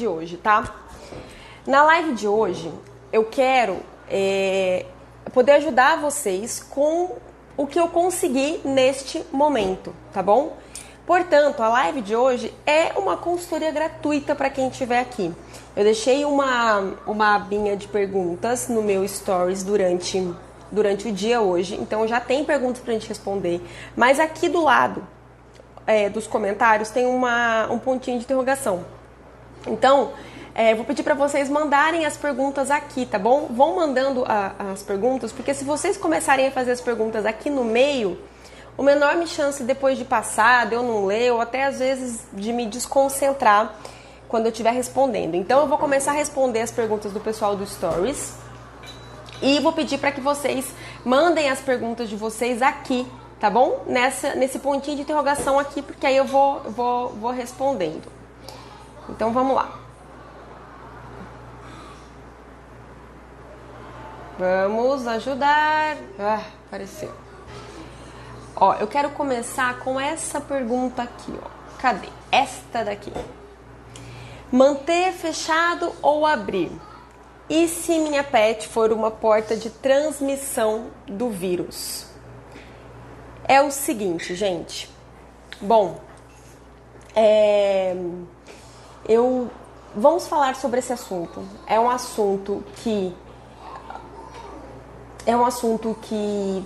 De hoje, tá? Na live de hoje, eu quero poder ajudar vocês com o que eu consegui neste momento, tá bom? Portanto, a live de hoje é uma consultoria gratuita para quem estiver aqui. Eu deixei uma abinha de perguntas no meu stories durante o dia hoje, então já tem perguntas pra gente responder. Mas aqui do lado dos comentários tem um pontinho de interrogação. Então, vou pedir para vocês mandarem as perguntas aqui, tá bom? Vão mandando as perguntas, porque se vocês começarem a fazer as perguntas aqui no meio, uma enorme chance depois de passar, de eu não ler, ou até às vezes de me desconcentrar quando eu estiver respondendo. Então, eu vou começar a responder as perguntas do pessoal do Stories e vou pedir para que vocês mandem as perguntas de vocês aqui, tá bom? Nesse pontinho de interrogação aqui, porque aí eu vou respondendo. Então vamos lá. Vamos ajudar. Apareceu. Ó, eu quero começar com essa pergunta aqui, ó. Cadê? Esta daqui. Manter fechado ou abrir? E se minha pet for uma porta de transmissão do vírus? É o seguinte, gente. Bom, vamos falar sobre esse assunto. É um assunto que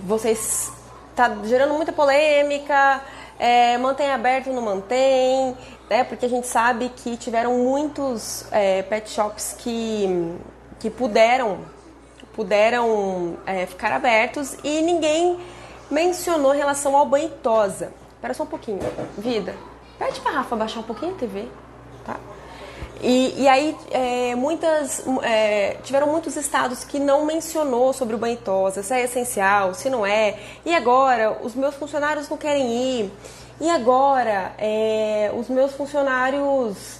vocês tá gerando muita polêmica. Mantém aberto ou não mantém, né? Porque a gente sabe que tiveram muitos pet shops que puderam ficar abertos e ninguém mencionou em relação ao banho e tosa. Espera só um pouquinho, vida. Pede pra Rafa baixar um pouquinho a TV, tá? E aí, tiveram muitos estados que não mencionou sobre o banho e tosa, se é essencial, se não é. E agora, os meus funcionários não querem ir. E agora, os meus funcionários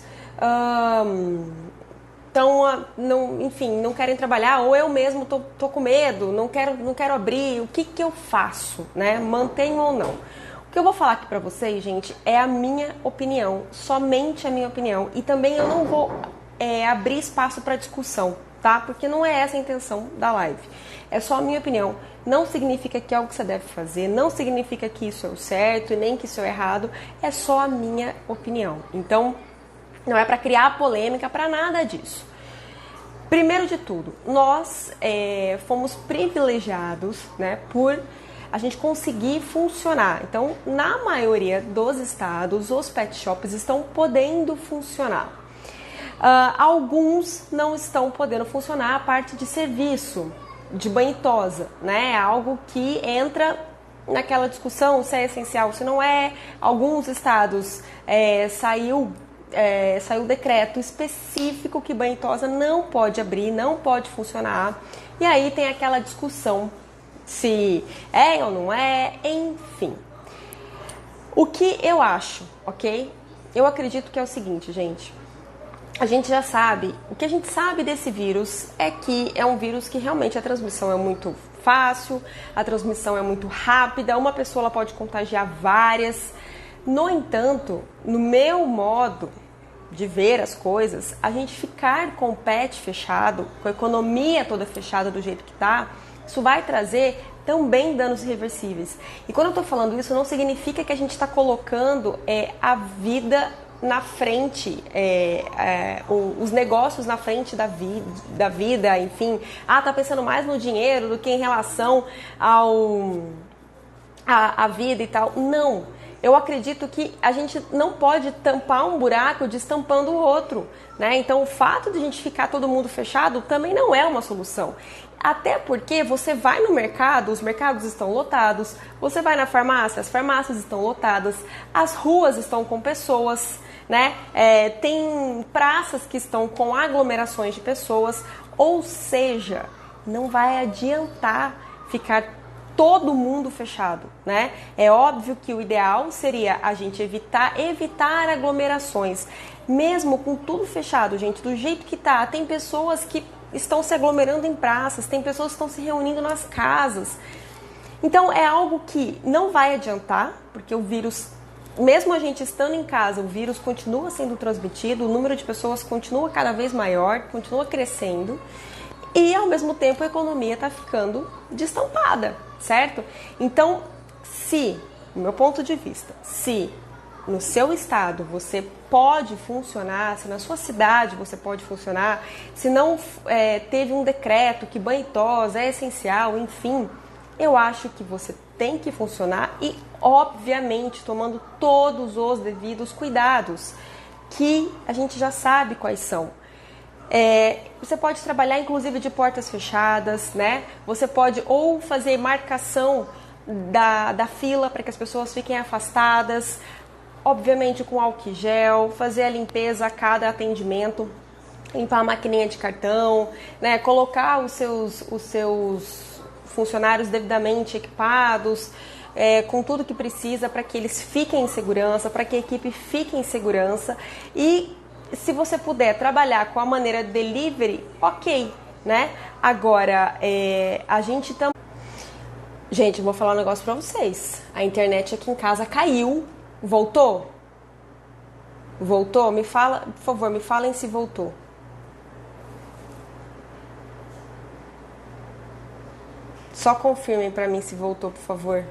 não querem trabalhar, ou eu mesmo tô com medo, não quero abrir. O que eu faço, né? Mantenho ou não? O que eu vou falar aqui pra vocês, gente, é a minha opinião, somente a minha opinião. E também eu não vou abrir espaço para discussão, tá? Porque não é essa a intenção da live. É só a minha opinião. Não significa que é algo que você deve fazer, não significa que isso é o certo e nem que isso é o errado. É só a minha opinião. Então, não é para criar polêmica, para nada disso. Primeiro de tudo, nós fomos privilegiados, né, por a gente conseguir funcionar. Então, na maioria dos estados, os pet shops estão podendo funcionar. Alguns não estão podendo funcionar a parte de serviço, de banho e tosa, né? Algo que entra naquela discussão se é essencial, se não é. Alguns estados saiu decreto específico que banho e tosa não pode abrir, não pode funcionar. E aí tem aquela discussão se é ou não é, enfim. O que eu acho, ok? Eu acredito que é o seguinte, gente. A gente já sabe, o que a gente sabe desse vírus é que é um vírus que realmente a transmissão é muito fácil, a transmissão é muito rápida, uma pessoa ela pode contagiar várias. No entanto, no meu modo de ver as coisas, a gente ficar com o pet fechado, com a economia toda fechada do jeito que tá, isso vai trazer também danos irreversíveis. E quando eu tô falando isso, não significa que a gente está colocando a vida na frente, os negócios na frente da vida, enfim. Tá pensando mais no dinheiro do que em relação à vida e tal. Não. Eu acredito que a gente não pode tampar um buraco destampando o outro, né? Então, o fato de a gente ficar todo mundo fechado também não é uma solução. Até porque você vai no mercado, os mercados estão lotados, você vai na farmácia, as farmácias estão lotadas, as ruas estão com pessoas, né? Tem praças que estão com aglomerações de pessoas, ou seja, não vai adiantar ficar todo mundo fechado, né? É óbvio que o ideal seria a gente evitar aglomerações. Mesmo com tudo fechado, gente, do jeito que tá, tem pessoas que estão se aglomerando em praças, tem pessoas que estão se reunindo nas casas. Então é algo que não vai adiantar, porque o vírus mesmo a gente estando em casa, o vírus continua sendo transmitido, o número de pessoas continua cada vez maior, continua crescendo e ao mesmo tempo a economia está ficando destampada, certo? Então, se, do meu ponto de vista, se no seu estado você pode funcionar, se na sua cidade você pode funcionar, se não teve um decreto que banho e tosa é essencial, enfim, eu acho que você tem que funcionar e, obviamente, tomando todos os devidos cuidados, que a gente já sabe quais são. Você pode trabalhar, inclusive, de portas fechadas, né? Você pode ou fazer marcação da fila para que as pessoas fiquem afastadas, obviamente com álcool gel, fazer a limpeza a cada atendimento, limpar a maquininha de cartão, né? Colocar os seus funcionários devidamente equipados, com tudo que precisa para que eles fiquem em segurança, para que a equipe fique em segurança. E se você puder trabalhar com a maneira delivery, ok, né? Agora, a gente também... Gente, eu vou falar um negócio para vocês. A internet aqui em casa caiu. Voltou? Voltou? Me fala, por favor, me falem se voltou. Só confirmem pra mim se voltou, por favor.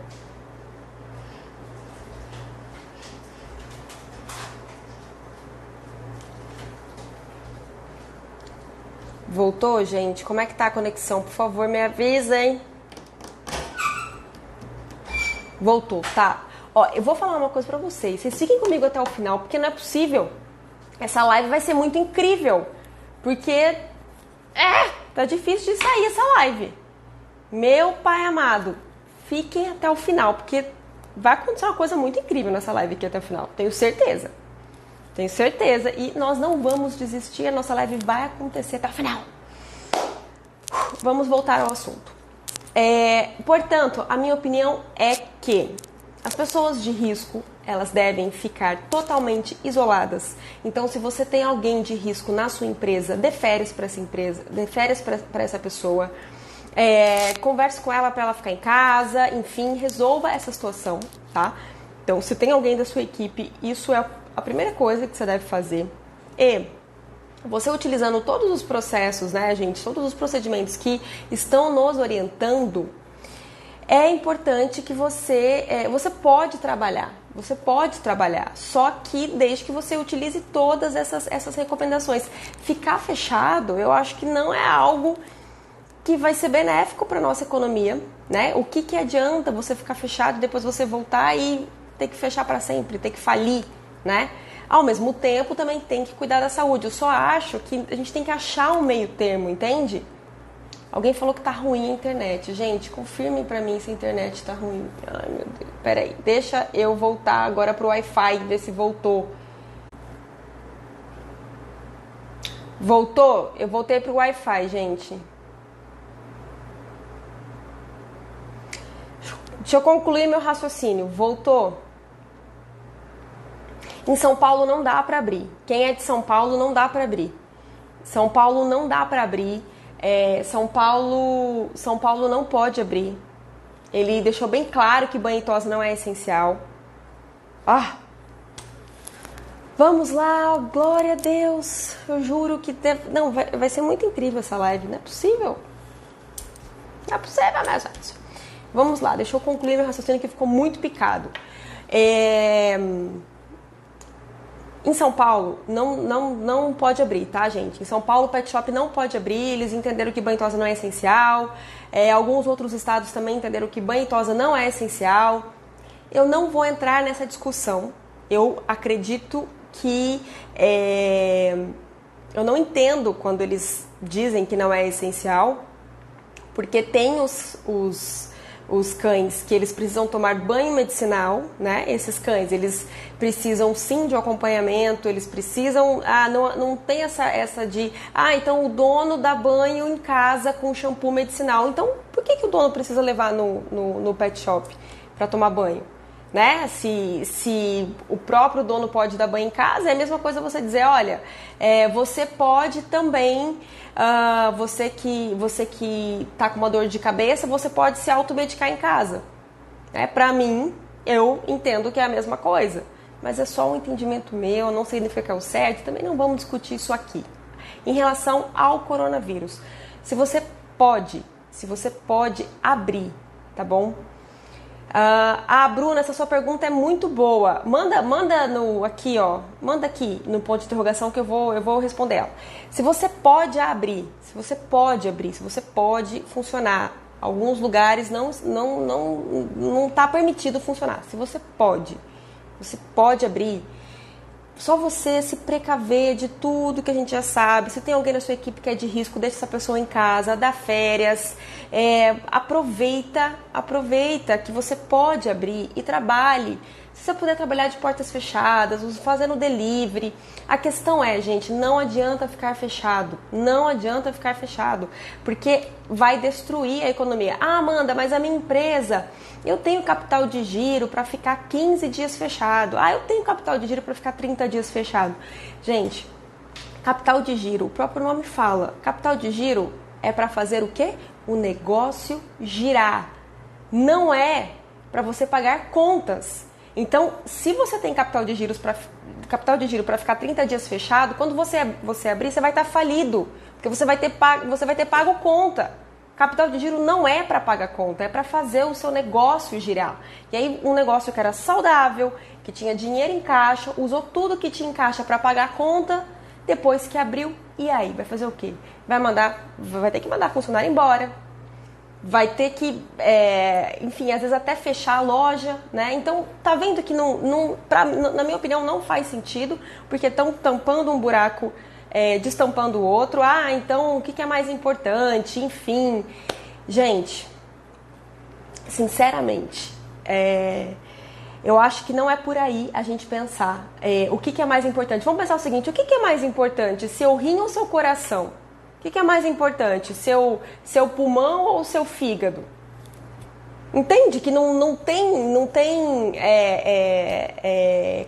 Voltou, gente? Como é que tá a conexão? Por favor, me avisem. Voltou, tá. Ó, eu vou falar uma coisa pra vocês. Vocês fiquem comigo até o final, porque não é possível. Essa live vai ser muito incrível. Porque... tá difícil de sair essa live. Meu pai amado, fiquem até o final, porque vai acontecer uma coisa muito incrível nessa live aqui até o final. Tenho certeza. Tenho certeza. E nós não vamos desistir, a nossa live vai acontecer até o final. Vamos voltar ao assunto. Portanto, a minha opinião é que as pessoas de risco, elas devem ficar totalmente isoladas. Então, se você tem alguém de risco na sua empresa, dê férias para essa empresa, dê férias para essa pessoa. Converse com ela para ela ficar em casa, enfim, resolva essa situação, tá? Então, se tem alguém da sua equipe, isso é a primeira coisa que você deve fazer. E você utilizando todos os processos, né, gente, todos os procedimentos que estão nos orientando, é importante que você pode trabalhar, só que desde que você utilize todas essas recomendações. Ficar fechado, eu acho que não é algo que vai ser benéfico para a nossa economia, né? O que adianta você ficar fechado e depois você voltar e ter que fechar para sempre, ter que falir, né? Ao mesmo tempo, também tem que cuidar da saúde. Eu só acho que a gente tem que achar um meio termo, entende? Alguém falou que tá ruim a internet. Gente, confirme para mim se a internet tá ruim. Ai, meu Deus. Peraí, deixa eu voltar agora pro Wi-Fi, ver se voltou. Voltou? Eu voltei pro Wi-Fi, gente. Deixa eu concluir meu raciocínio. Voltou? Em São Paulo não dá para abrir. Quem é de São Paulo não dá para abrir. São Paulo não dá para abrir. São Paulo não pode abrir. Ele deixou bem claro que banho e tosa não é essencial. Vamos lá, glória a Deus. Eu juro que não vai ser muito incrível essa live. Não é possível. Não é possível, minha gente. Vamos lá, deixa eu concluir meu raciocínio que ficou muito picado. Em São Paulo, não pode abrir, tá, gente? Em São Paulo, o pet shop não pode abrir, eles entenderam que banho e tosa não é essencial. Alguns outros estados também entenderam que banho e tosa não é essencial. Eu não vou entrar nessa discussão. Eu acredito que... eu não entendo quando eles dizem que não é essencial, porque tem os cães que eles precisam tomar banho medicinal, né? Esses cães, eles precisam sim de um acompanhamento, eles precisam... não tem essa de... então o dono dá banho em casa com shampoo medicinal. Então, por que o dono precisa levar no pet shop para tomar banho? Né? Se o próprio dono pode dar banho em casa, é a mesma coisa você dizer, olha, você pode também, você que tá com uma dor de cabeça, você pode se automedicar em casa. Pra mim, eu entendo que é a mesma coisa. mas é só um entendimento meu, não significa que é o certo, também não vamos discutir isso aqui. Em relação ao coronavírus, se você pode abrir, tá bom? Bruna, essa sua pergunta é muito boa. Manda aqui, ó. Manda aqui no ponto de interrogação que eu vou responder ela. Se você pode abrir, se você pode funcionar. Alguns lugares não tá permitido funcionar. Se você pode abrir. Só você se precaver de tudo que a gente já sabe. Se tem alguém na sua equipe que é de risco, deixa essa pessoa em casa, dá férias. Aproveita que você pode abrir e trabalhe. Se você puder trabalhar de portas fechadas, fazendo delivery. A questão é, gente, não adianta ficar fechado. Não adianta ficar fechado. Porque vai destruir a economia. Amanda, mas a minha empresa... Eu tenho capital de giro para ficar 15 dias fechado. Eu tenho capital de giro para ficar 30 dias fechado. Gente, capital de giro, o próprio nome fala. Capital de giro é para fazer o quê? O negócio girar. Não é para você pagar contas. Então, se você tem capital de giro para ficar 30 dias fechado, quando você abrir, você vai estar falido. Porque você vai ter pago conta. Capital de giro não é para pagar conta, é para fazer o seu negócio girar. E aí um negócio que era saudável, que tinha dinheiro em caixa, usou tudo que tinha em caixa para pagar a conta, depois que abriu, e aí? Vai fazer o quê? Vai ter que mandar funcionário embora, vai ter que, enfim, às vezes até fechar a loja, né? Então, tá vendo que na minha opinião não faz sentido, porque estão tampando um buraco, destampando o outro. Então o que é mais importante? Enfim, gente, sinceramente, eu acho que não é por aí a gente pensar o que é mais importante. Vamos pensar o seguinte: o que é mais importante, seu rim ou seu coração? O que é mais importante, seu pulmão ou seu fígado? Entende que não tem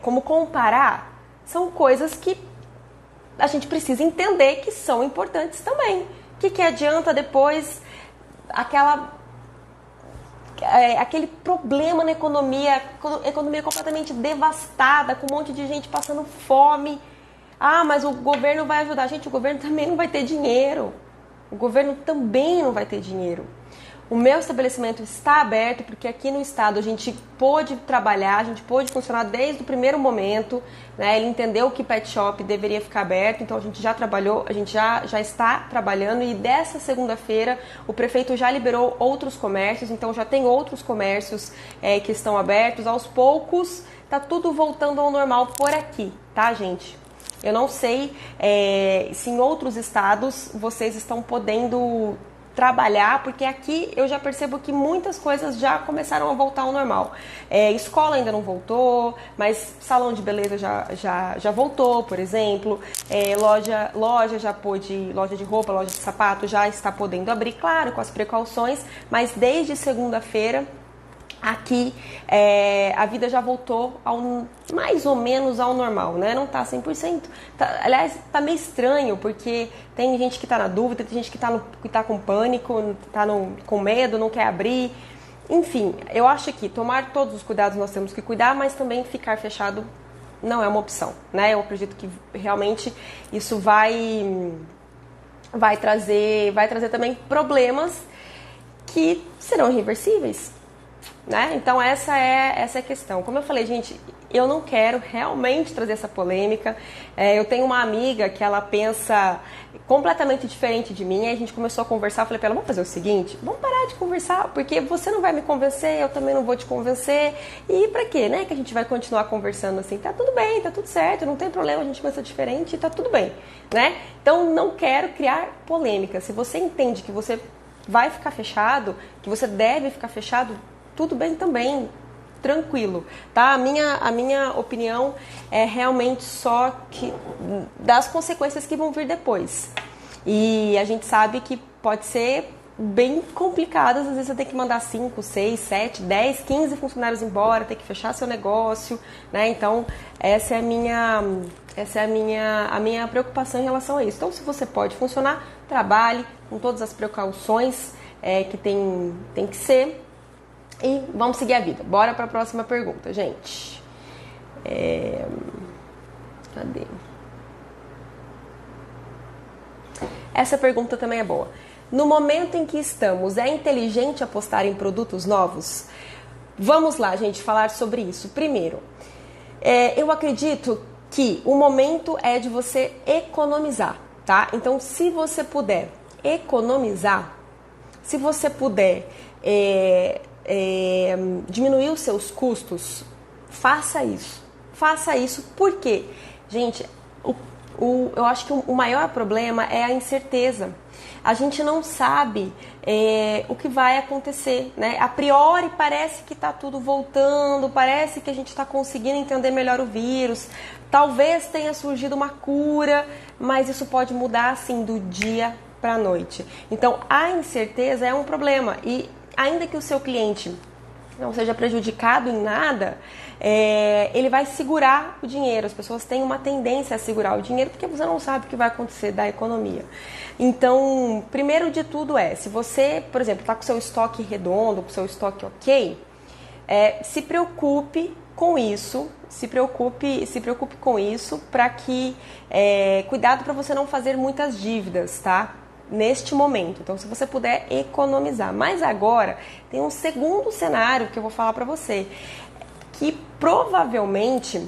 como comparar? São coisas que a gente precisa entender que são importantes também. O que adianta depois aquele problema na economia completamente devastada, com um monte de gente passando fome. Mas o governo vai ajudar. Gente, o governo também não vai ter dinheiro. O governo também não vai ter dinheiro. O meu estabelecimento está aberto porque aqui no estado a gente pôde trabalhar, a gente pôde funcionar desde o primeiro momento, né? Ele entendeu que pet shop deveria ficar aberto, então a gente já trabalhou, a gente já está trabalhando, e dessa segunda-feira o prefeito já liberou outros comércios, então já tem outros comércios que estão abertos. Aos poucos tá tudo voltando ao normal por aqui, tá, gente? Eu não sei se em outros estados vocês estão podendo trabalhar, porque aqui eu já percebo que muitas coisas já começaram a voltar ao normal. Escola ainda não voltou, mas salão de beleza já voltou, por exemplo. Loja já pôde, loja de roupa, loja de sapato já está podendo abrir, claro, com as precauções, mas desde segunda-feira aqui a vida já voltou mais ou menos ao normal, né? Não tá 100%. Aliás, tá meio estranho, porque tem gente que tá na dúvida, tem gente que tá com pânico, com medo, não quer abrir. Enfim, eu acho que tomar todos os cuidados nós temos que cuidar, mas também ficar fechado não é uma opção, né? Eu acredito que realmente isso vai trazer também problemas que serão irreversíveis, né? Então essa é a questão. Como eu falei, gente, eu não quero realmente trazer essa polêmica. Eu tenho uma amiga que ela pensa completamente diferente de mim. Aí a gente começou a conversar, eu falei pra ela: vamos fazer o seguinte, vamos parar de conversar, porque você não vai me convencer, eu também não vou te convencer. E pra quê, né? Que a gente vai continuar conversando assim? Tá tudo bem, tá tudo certo, não tem problema, a gente pensa diferente, tá tudo bem, né? Então não quero criar polêmica. Se você entende que você vai ficar fechado, que você deve ficar fechado, tudo bem também, tranquilo, tá? A minha opinião é realmente só que das consequências que vão vir depois. E a gente sabe que pode ser bem complicadas, às vezes você tem que mandar 5, 6, 7, 10, 15 funcionários embora, tem que fechar seu negócio, né? Então, essa é a minha preocupação em relação a isso. Então, se você pode funcionar, trabalhe com todas as precauções que tem que ser. E vamos seguir a vida. Bora para a próxima pergunta, gente. Cadê? Essa pergunta também é boa. No momento em que estamos, é inteligente apostar em produtos novos? Vamos lá, gente, falar sobre isso. Primeiro, eu acredito que o momento é de você economizar, tá? Então, se você puder economizar, se você puder diminuir os seus custos, faça isso. Faça isso porque, gente, eu acho que o maior problema é a incerteza. A gente não sabe o que vai acontecer, né? A priori parece que está tudo voltando, parece que a gente está conseguindo entender melhor o vírus. Talvez tenha surgido uma cura, mas isso pode mudar assim do dia para a noite. Então a incerteza é um problema e ainda que o seu cliente não seja prejudicado em nada, ele vai segurar o dinheiro. As pessoas têm uma tendência a segurar o dinheiro porque você não sabe o que vai acontecer da economia. Então, primeiro de tudo se você, por exemplo, está com o seu estoque redondo, com o seu estoque ok, se preocupe com isso, se preocupe com isso para que, cuidado para você não fazer muitas dívidas, tá? Neste momento. Então, se você puder economizar. Mas agora, tem um segundo cenário que eu vou falar para você, que provavelmente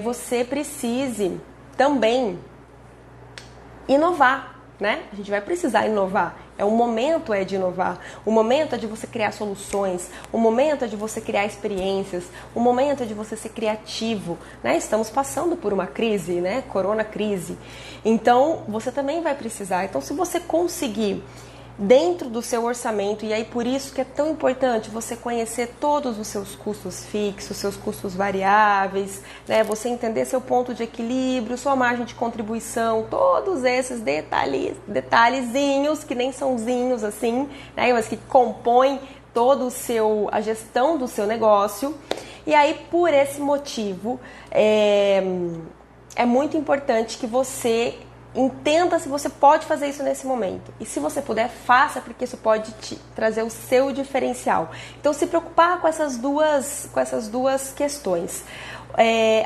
você precise também inovar, né? A gente vai precisar inovar. O momento é de inovar, o momento é de você criar soluções, o momento é de você criar experiências, o momento é de você ser criativo, né? Estamos passando por uma crise, né? Corona crise. Então, você também vai precisar. Então, se você conseguir dentro do seu orçamento, e aí por isso que é tão importante você conhecer todos os seus custos fixos, seus custos variáveis, né? Você entender seu ponto de equilíbrio, sua margem de contribuição, todos esses detalhezinhos que nem são zinhos assim, né? Mas que compõem todo a gestão do seu negócio. E aí por esse motivo é muito importante que você entenda se você pode fazer isso nesse momento. E se você puder, faça, porque isso pode te trazer o seu diferencial. Então, se preocupar com essas duas questões.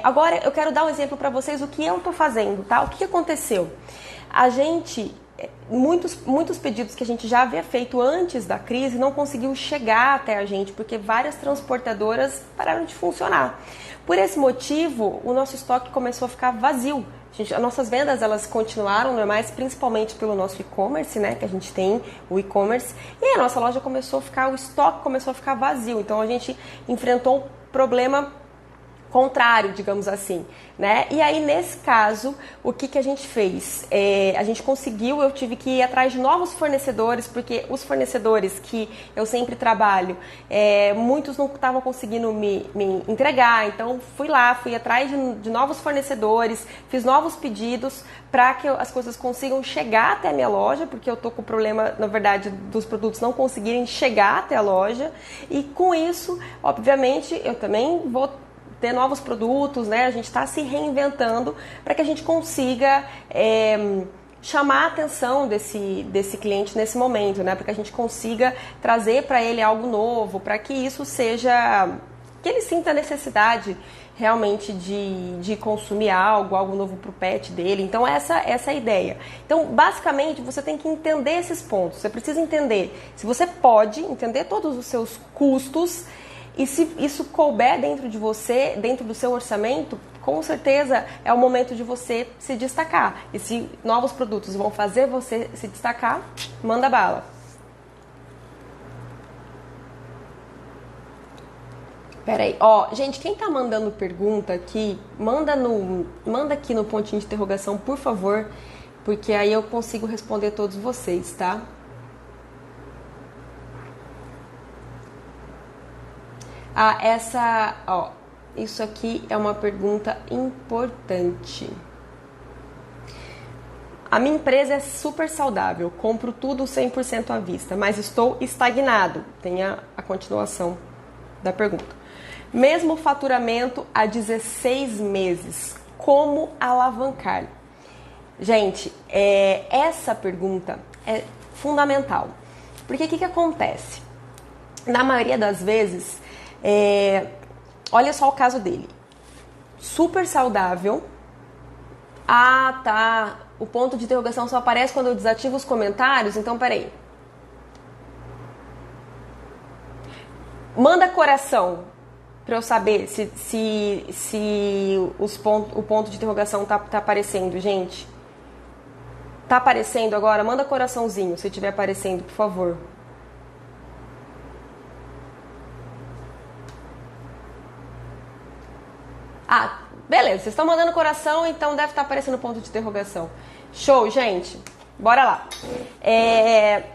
Agora, eu quero dar um exemplo para vocês do que eu estou fazendo, tá? O que aconteceu? A gente, muitos pedidos que a gente já havia feito antes da crise não conseguiu chegar até a gente, porque várias transportadoras pararam de funcionar. Por esse motivo, o nosso estoque começou a ficar vazio. As nossas vendas, elas continuaram normais, principalmente pelo nosso e-commerce, né? Que a gente tem o e-commerce. E aí a nossa loja o estoque começou a ficar vazio. Então a gente enfrentou um problema contrário, digamos assim, né? E aí, nesse caso, o que a gente fez? A gente conseguiu, eu tive que ir atrás de novos fornecedores, porque os fornecedores que eu sempre trabalho, muitos não estavam conseguindo me entregar, então fui atrás de novos fornecedores, fiz novos pedidos para que as coisas consigam chegar até a minha loja, porque eu tô com o problema, na verdade, dos produtos não conseguirem chegar até a loja, e com isso, obviamente, eu também vou ter novos produtos, né? A gente está se reinventando para que a gente consiga chamar a atenção desse cliente nesse momento, né? Para que a gente consiga trazer para ele algo novo, para que isso seja... que ele sinta a necessidade realmente de consumir algo novo para o pet dele. Então, essa é a ideia. Então, basicamente, você tem que entender esses pontos. Você precisa entender se você pode entender todos os seus custos. E se isso couber dentro de você, dentro do seu orçamento, com certeza é o momento de você se destacar. E se novos produtos vão fazer você se destacar, manda bala. Peraí, gente, quem tá mandando pergunta aqui, manda aqui no pontinho de interrogação, por favor, porque aí eu consigo responder todos vocês, tá? Isso aqui é uma pergunta importante. A minha empresa é super saudável, compro tudo 100% à vista, mas estou estagnado. Tem a continuação da pergunta. Mesmo faturamento há 16 meses, como alavancar? Gente, essa pergunta é fundamental. Porque o que acontece? Na maioria das vezes... olha só o caso dele. super saudável. Ah, tá. O ponto de interrogação só aparece quando eu desativo os comentários? Então, peraí. Manda coração para eu saber se o ponto de interrogação tá aparecendo, gente. Tá aparecendo agora? Manda coraçãozinho se estiver aparecendo, por favor. Ah, beleza. Vocês estão mandando coração, então deve estar aparecendo o ponto de interrogação. Show, gente. Bora lá.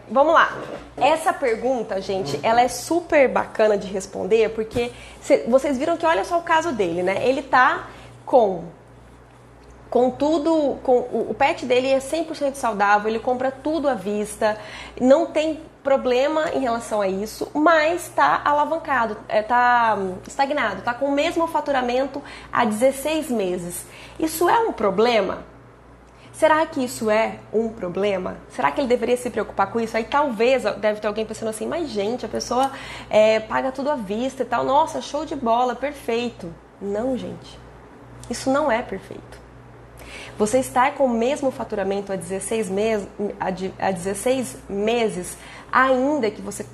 Vamos lá. Essa pergunta, gente, ela é super bacana de responder, porque vocês viram que olha só o caso dele, né? Ele tá com tudo, o pet dele é 100% saudável, ele compra tudo à vista, não tem problema em relação a isso, mas tá alavancado, tá estagnado, tá com o mesmo faturamento há 16 meses. Isso é um problema? Será que isso é um problema? Será que ele deveria se preocupar com isso? Aí talvez deve ter alguém pensando assim, mas gente, a pessoa paga tudo à vista e tal. Nossa, show de bola, perfeito. Não, gente. Isso não é perfeito. Você estar com o mesmo faturamento há 16 meses, ainda que você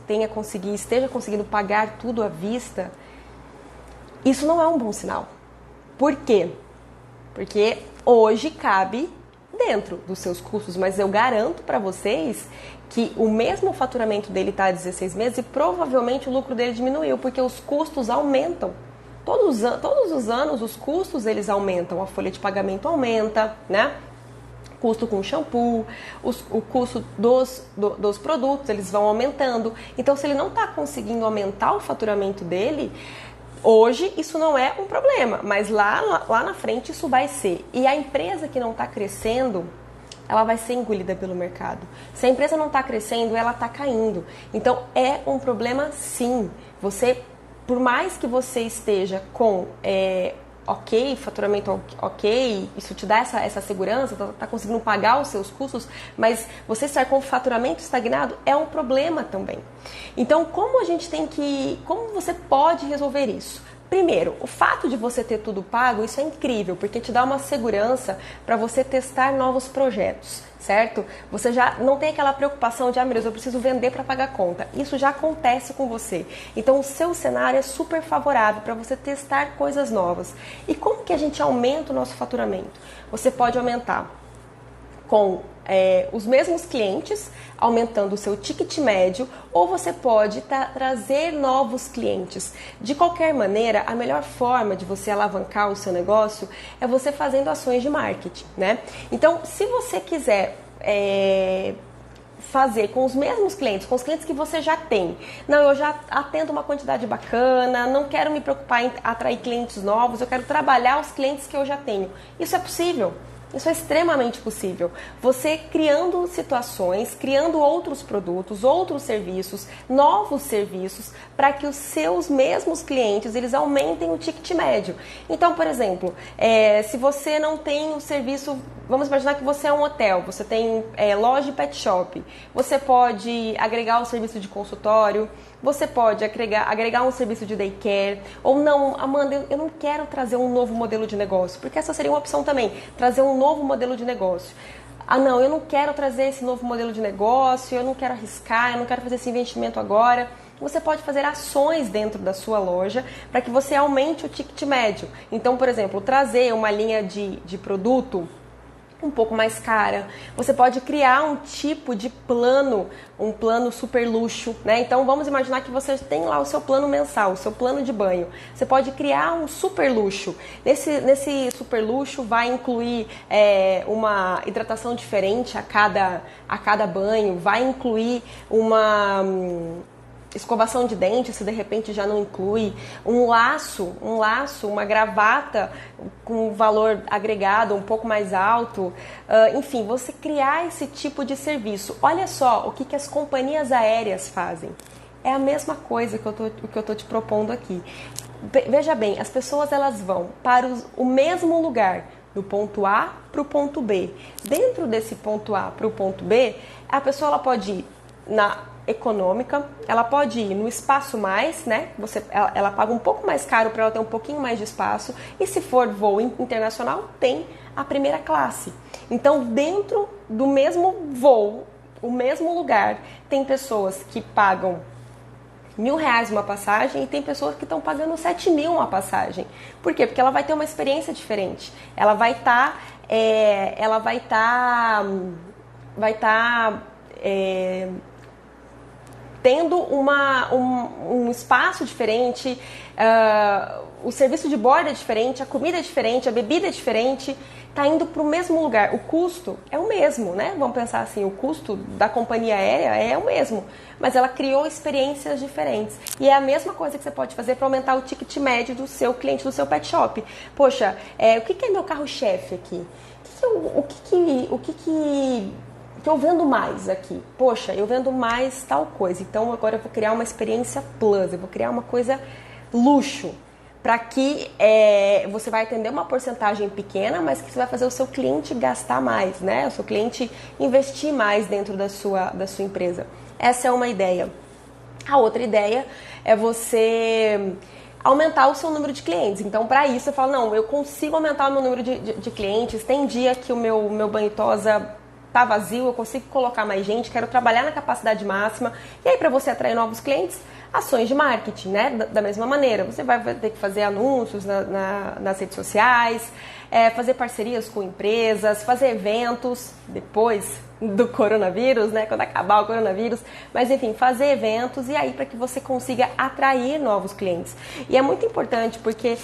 esteja conseguindo pagar tudo à vista, isso não é um bom sinal. Por quê? Porque hoje cabe dentro dos seus custos, mas eu garanto para vocês que o mesmo faturamento dele está há 16 meses e provavelmente o lucro dele diminuiu, porque os custos aumentam. Todos os anos os custos eles aumentam, a folha de pagamento aumenta, né? Custo com shampoo, o custo dos produtos, eles vão aumentando. Então, se ele não está conseguindo aumentar o faturamento dele, hoje isso não é um problema, mas lá na frente isso vai ser. E a empresa que não está crescendo, ela vai ser engolida pelo mercado. Se a empresa não está crescendo, ela está caindo. Então é um problema sim. Por mais que você esteja com faturamento ok, isso te dá essa segurança, tá conseguindo pagar os seus custos, mas você estar com o faturamento estagnado é um problema também. Então, como você pode resolver isso? Primeiro, o fato de você ter tudo pago, isso é incrível, porque te dá uma segurança para você testar novos projetos, certo? Você já não tem aquela preocupação de, meu Deus, eu preciso vender para pagar conta. Isso já acontece com você. Então, o seu cenário é super favorável para você testar coisas novas. E como que a gente aumenta o nosso faturamento? Você pode aumentar com os mesmos clientes, aumentando o seu ticket médio, ou você pode trazer novos clientes. De qualquer maneira, a melhor forma de você alavancar o seu negócio é você fazendo ações de marketing, né? Então, se você quiser fazer com os mesmos clientes, com os clientes que você já tem. Não, eu já atendo uma quantidade bacana, não quero me preocupar em atrair clientes novos, eu quero trabalhar os clientes que eu já tenho. Isso é possível. Isso é extremamente possível. Você criando situações, criando outros produtos, outros serviços, novos serviços, para que os seus mesmos clientes, eles aumentem o ticket médio. Então, por exemplo, se você não tem o serviço, vamos imaginar que você é um hotel, você tem loja de pet shop, você pode agregar o serviço de consultório, você pode agregar um serviço de daycare, ou não, Amanda, eu não quero trazer um novo modelo de negócio, porque essa seria uma opção também, trazer um novo modelo de negócio. Ah, não, eu não quero trazer esse novo modelo de negócio, eu não quero arriscar, eu não quero fazer esse investimento agora. Você pode fazer ações dentro da sua loja para que você aumente o ticket médio. Então, por exemplo, trazer uma linha de produto um pouco mais cara. Você pode criar um tipo de plano, um plano super luxo, né? Então vamos imaginar que você tem lá o seu plano mensal, o seu plano de banho. Você pode criar um super luxo. Nesse super luxo vai incluir uma hidratação diferente a cada banho, vai incluir uma escovação de dente, se de repente já não inclui, um laço, uma gravata com valor agregado um pouco mais alto, enfim, você criar esse tipo de serviço. Olha só o que as companhias aéreas fazem. É a mesma coisa que eu tô te propondo aqui. Veja bem, as pessoas elas vão para o mesmo lugar, do ponto A para o ponto B. Dentro desse ponto A para o ponto B, a pessoa ela pode ir econômica, ela pode ir no espaço mais, né? Ela paga um pouco mais caro para ela ter um pouquinho mais de espaço. E se for voo internacional, tem a primeira classe. Então, dentro do mesmo voo, o mesmo lugar, tem pessoas que pagam R$1.000 uma passagem e tem pessoas que estão pagando 7.000 uma passagem. Por quê? Porque ela vai ter uma experiência diferente. Ela vai estar tendo um espaço diferente, o serviço de bordo é diferente, a comida é diferente, a bebida é diferente, está indo para o mesmo lugar. O custo é o mesmo, né? Vamos pensar assim, o custo da companhia aérea é o mesmo, mas ela criou experiências diferentes. E é a mesma coisa que você pode fazer para aumentar o ticket médio do seu cliente, do seu pet shop. Poxa, o que é meu carro-chefe aqui? O que eu vendo mais aqui? Poxa, eu vendo mais tal coisa. Então agora eu vou criar uma experiência plus, eu vou criar uma coisa luxo, para que você vai atender uma porcentagem pequena, mas que você vai fazer o seu cliente gastar mais, né? O seu cliente investir mais dentro da sua empresa. Essa é uma ideia. A outra ideia é você aumentar o seu número de clientes. Então, para isso, eu falo, não, eu consigo aumentar o meu número de clientes. Tem dia que o meu banho tosa tá vazio, eu consigo colocar mais gente, quero trabalhar na capacidade máxima. E aí, para você atrair novos clientes, ações de marketing, né? Da mesma maneira, você vai ter que fazer anúncios nas redes sociais, fazer parcerias com empresas, fazer eventos depois do coronavírus, né? Quando acabar o coronavírus, mas enfim, fazer eventos e aí para que você consiga atrair novos clientes. E é muito importante porque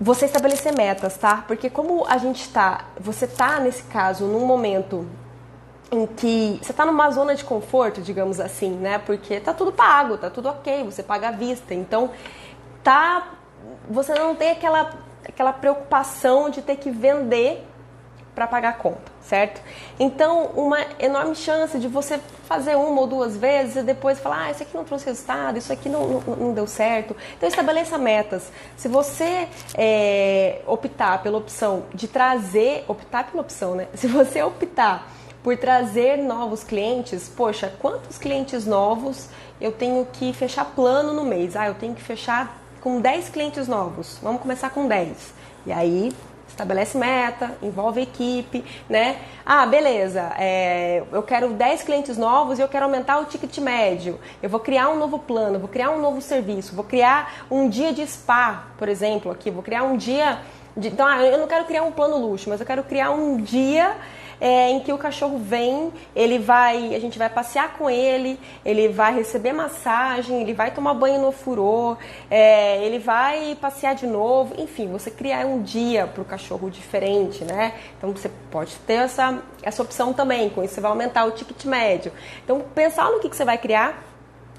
você estabelecer metas, tá? Porque como você tá nesse caso num momento em que você tá numa zona de conforto, digamos assim, né? Porque tá tudo pago, tá tudo ok, você paga à vista. Então, você não tem aquela preocupação de ter que vender para pagar a conta, certo? Então, uma enorme chance de você fazer uma ou duas vezes e depois falar, isso aqui não trouxe resultado, isso aqui não deu certo. Então, estabeleça metas. Se você optar pela opção de optar pela opção, né? Se você optar por trazer novos clientes, poxa, quantos clientes novos eu tenho que fechar plano no mês? Eu tenho que fechar com 10 clientes novos. Vamos começar com 10. E aí, estabelece meta, envolve a equipe, né? Beleza, eu quero 10 clientes novos e eu quero aumentar o ticket médio. Eu vou criar um novo plano, vou criar um novo serviço, vou criar um dia de spa, por exemplo, aqui. Vou criar um dia então, eu não quero criar um plano luxo, mas eu quero criar um dia em que o cachorro vem, a gente vai passear com ele vai receber massagem, ele vai tomar banho no ofurô, ele vai passear de novo, enfim, você criar um dia para o cachorro diferente, né? Então você pode ter essa opção também, com isso você vai aumentar o ticket médio. Então pensar no que você vai criar,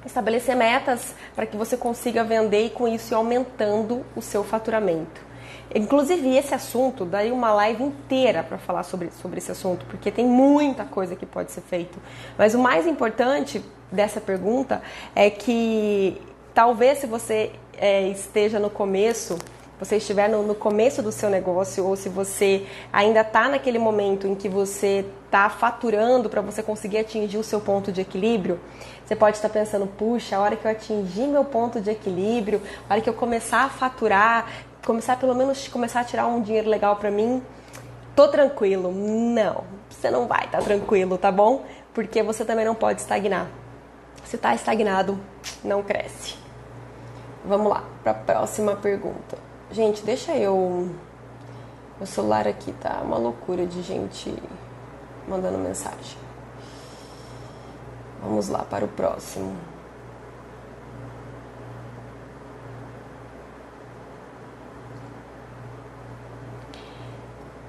estabelecer metas para que você consiga vender e com isso ir aumentando o seu faturamento. Inclusive, esse assunto, daria uma live inteira para falar sobre esse assunto, porque tem muita coisa que pode ser feito. Mas o mais importante dessa pergunta é que talvez se você esteja no começo, você estiver no começo do seu negócio, ou se você ainda está naquele momento em que você está faturando para você conseguir atingir o seu ponto de equilíbrio, você pode estar pensando, puxa, a hora que eu atingir meu ponto de equilíbrio, a hora que eu começar a faturar, pelo menos começar a tirar um dinheiro legal pra mim, tô tranquilo. Não, você não vai estar tranquilo, tá bom? Porque você também não pode estagnar. Se tá estagnado, não cresce. Vamos lá, pra próxima pergunta. Gente, deixa meu celular aqui, tá uma loucura de gente mandando mensagem. Vamos lá para o próximo.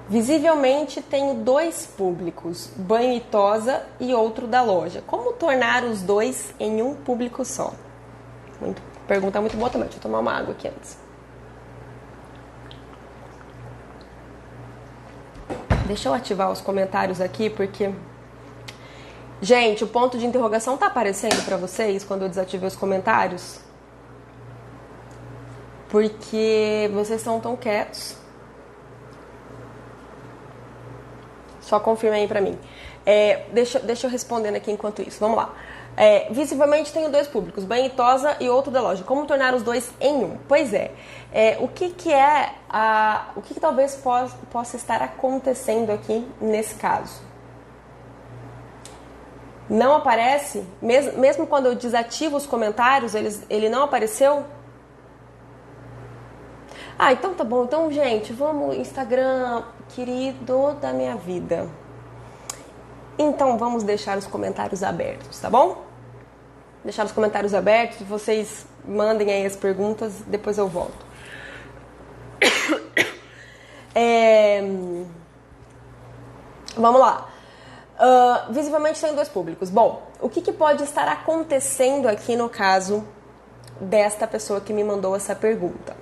Visivelmente tenho 2 públicos, banho e tosa e outro da loja. Como tornar os 2 em um público só? Pergunta muito boa também. Deixa eu tomar uma água aqui antes. Deixa eu ativar os comentários aqui, porque... Gente, o ponto de interrogação tá aparecendo pra vocês quando eu desativei os comentários? Porque vocês estão tão quietos. Só confirma aí pra mim. Deixa eu respondendo aqui enquanto isso. Vamos lá. Visivelmente tenho dois públicos, banho e tosa e outro da loja. Como tornar os dois em um? Pois é. O que talvez possa estar acontecendo aqui nesse caso? Não aparece? Mesmo quando eu desativo os comentários, ele não apareceu? Então tá bom. Então, gente, vamos Instagram, querido da minha vida. Então vamos deixar os comentários abertos, tá bom? Deixar os comentários abertos, vocês mandem aí as perguntas, depois eu volto. Vamos lá. Visivelmente tem dois públicos. Bom, o que pode estar acontecendo aqui no caso desta pessoa que me mandou essa pergunta?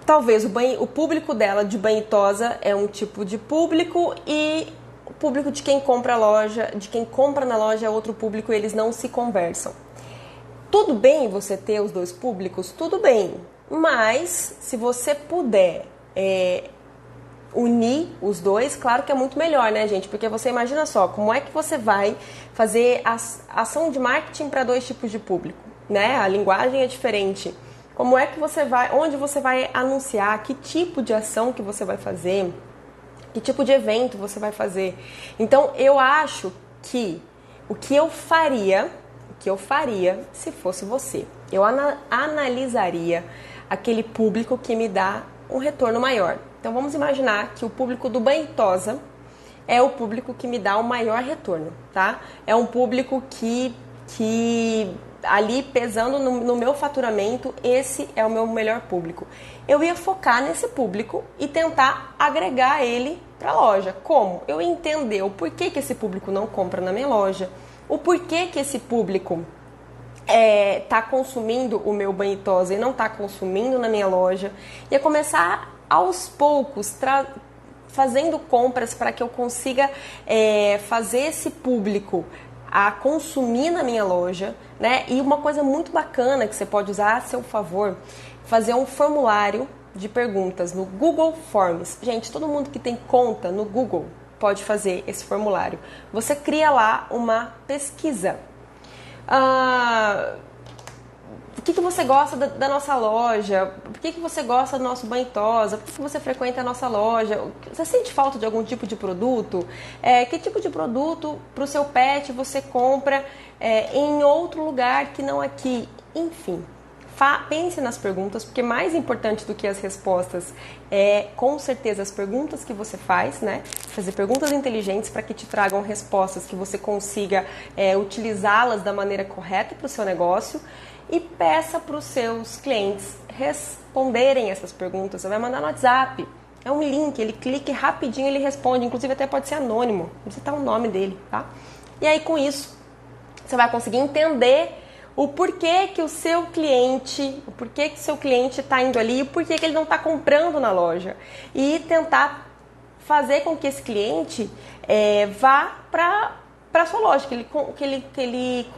Talvez o público dela de banho e tosa é um tipo de público e o público de quem compra a loja, de quem compra na loja é outro público e eles não se conversam. Tudo bem você ter os dois públicos? Tudo bem. Mas se você puder unir os dois, claro que é muito melhor, né, gente? Porque você imagina só, como é que você vai fazer ação de marketing para dois tipos de público, né? A linguagem é diferente. Como é que você vai, onde você vai anunciar, que tipo de ação que você vai fazer, que tipo de evento você vai fazer. Então, eu acho que o que eu faria se fosse você, eu analisaria aquele público que me dá um retorno maior. Então, vamos imaginar que o público do banho e tosa é o público que me dá o maior retorno, tá? É um público que ali pesando no meu faturamento, esse é o meu melhor público. Eu ia focar nesse público e tentar agregar ele para a loja. Como? Eu entender o porquê que esse público não compra na minha loja, o porquê que esse público está consumindo o meu banho e tosa e não está consumindo na minha loja. Ia começar aos poucos, fazendo compras para que eu consiga fazer esse público a consumir na minha loja, né? E uma coisa muito bacana que você pode usar a seu favor, fazer um formulário de perguntas no Google Forms. Gente, todo mundo que tem conta no Google pode fazer esse formulário. Você cria lá uma pesquisa. O que você gosta da nossa loja? Por que você gosta do nosso banho e tosa? Por que você frequenta a nossa loja? Você sente falta de algum tipo de produto? Que tipo de produto para o seu pet você compra em outro lugar que não aqui? Enfim, pense nas perguntas, porque mais importante do que as respostas é, com certeza, as perguntas que você faz, né? Fazer perguntas inteligentes para que te tragam respostas que você consiga utilizá-las da maneira correta para o seu negócio. E peça para os seus clientes responderem essas perguntas. Você vai mandar no WhatsApp. É um link, ele clica e rapidinho ele responde. Inclusive até pode ser anônimo. Você tá o nome dele, tá? E aí com isso, você vai conseguir entender o porquê que o seu cliente está indo ali, o porquê que ele não está comprando na loja. E tentar fazer com que esse cliente vá para a sua loja, que ele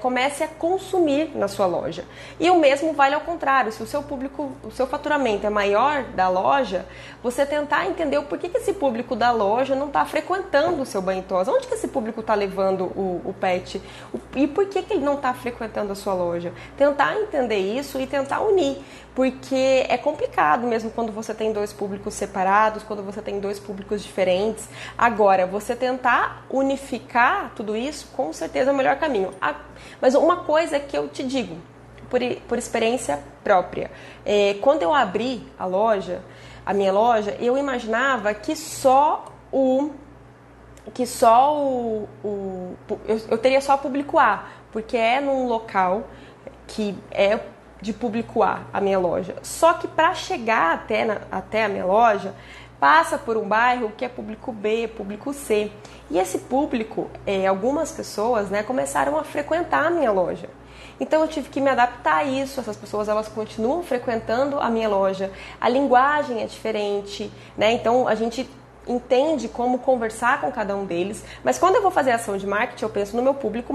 comece a consumir na sua loja. E o mesmo vale ao contrário. Se o seu público, o seu faturamento é maior da loja, você tentar entender o porquê que esse público da loja não está frequentando o seu banho e tosa. Onde que esse público está levando o pet? E por que ele não está frequentando a sua loja? Tentar entender isso e tentar unir. Porque é complicado mesmo quando você tem dois públicos separados, quando você tem dois públicos diferentes. Agora, você tentar unificar tudo isso, com certeza é o melhor caminho. Mas uma coisa que eu te digo, por experiência própria, quando eu abri a minha loja, eu imaginava que eu teria só público A, porque é num local que é de público A minha loja. Só que para chegar até a minha loja, passa por um bairro que é público B, público C. E esse público, algumas pessoas, né, começaram a frequentar a minha loja. Então eu tive que me adaptar a isso. Essas pessoas, elas continuam frequentando a minha loja. A linguagem é diferente, né? Então a gente entende como conversar com cada um deles. Mas quando eu vou fazer ação de marketing, eu penso no meu público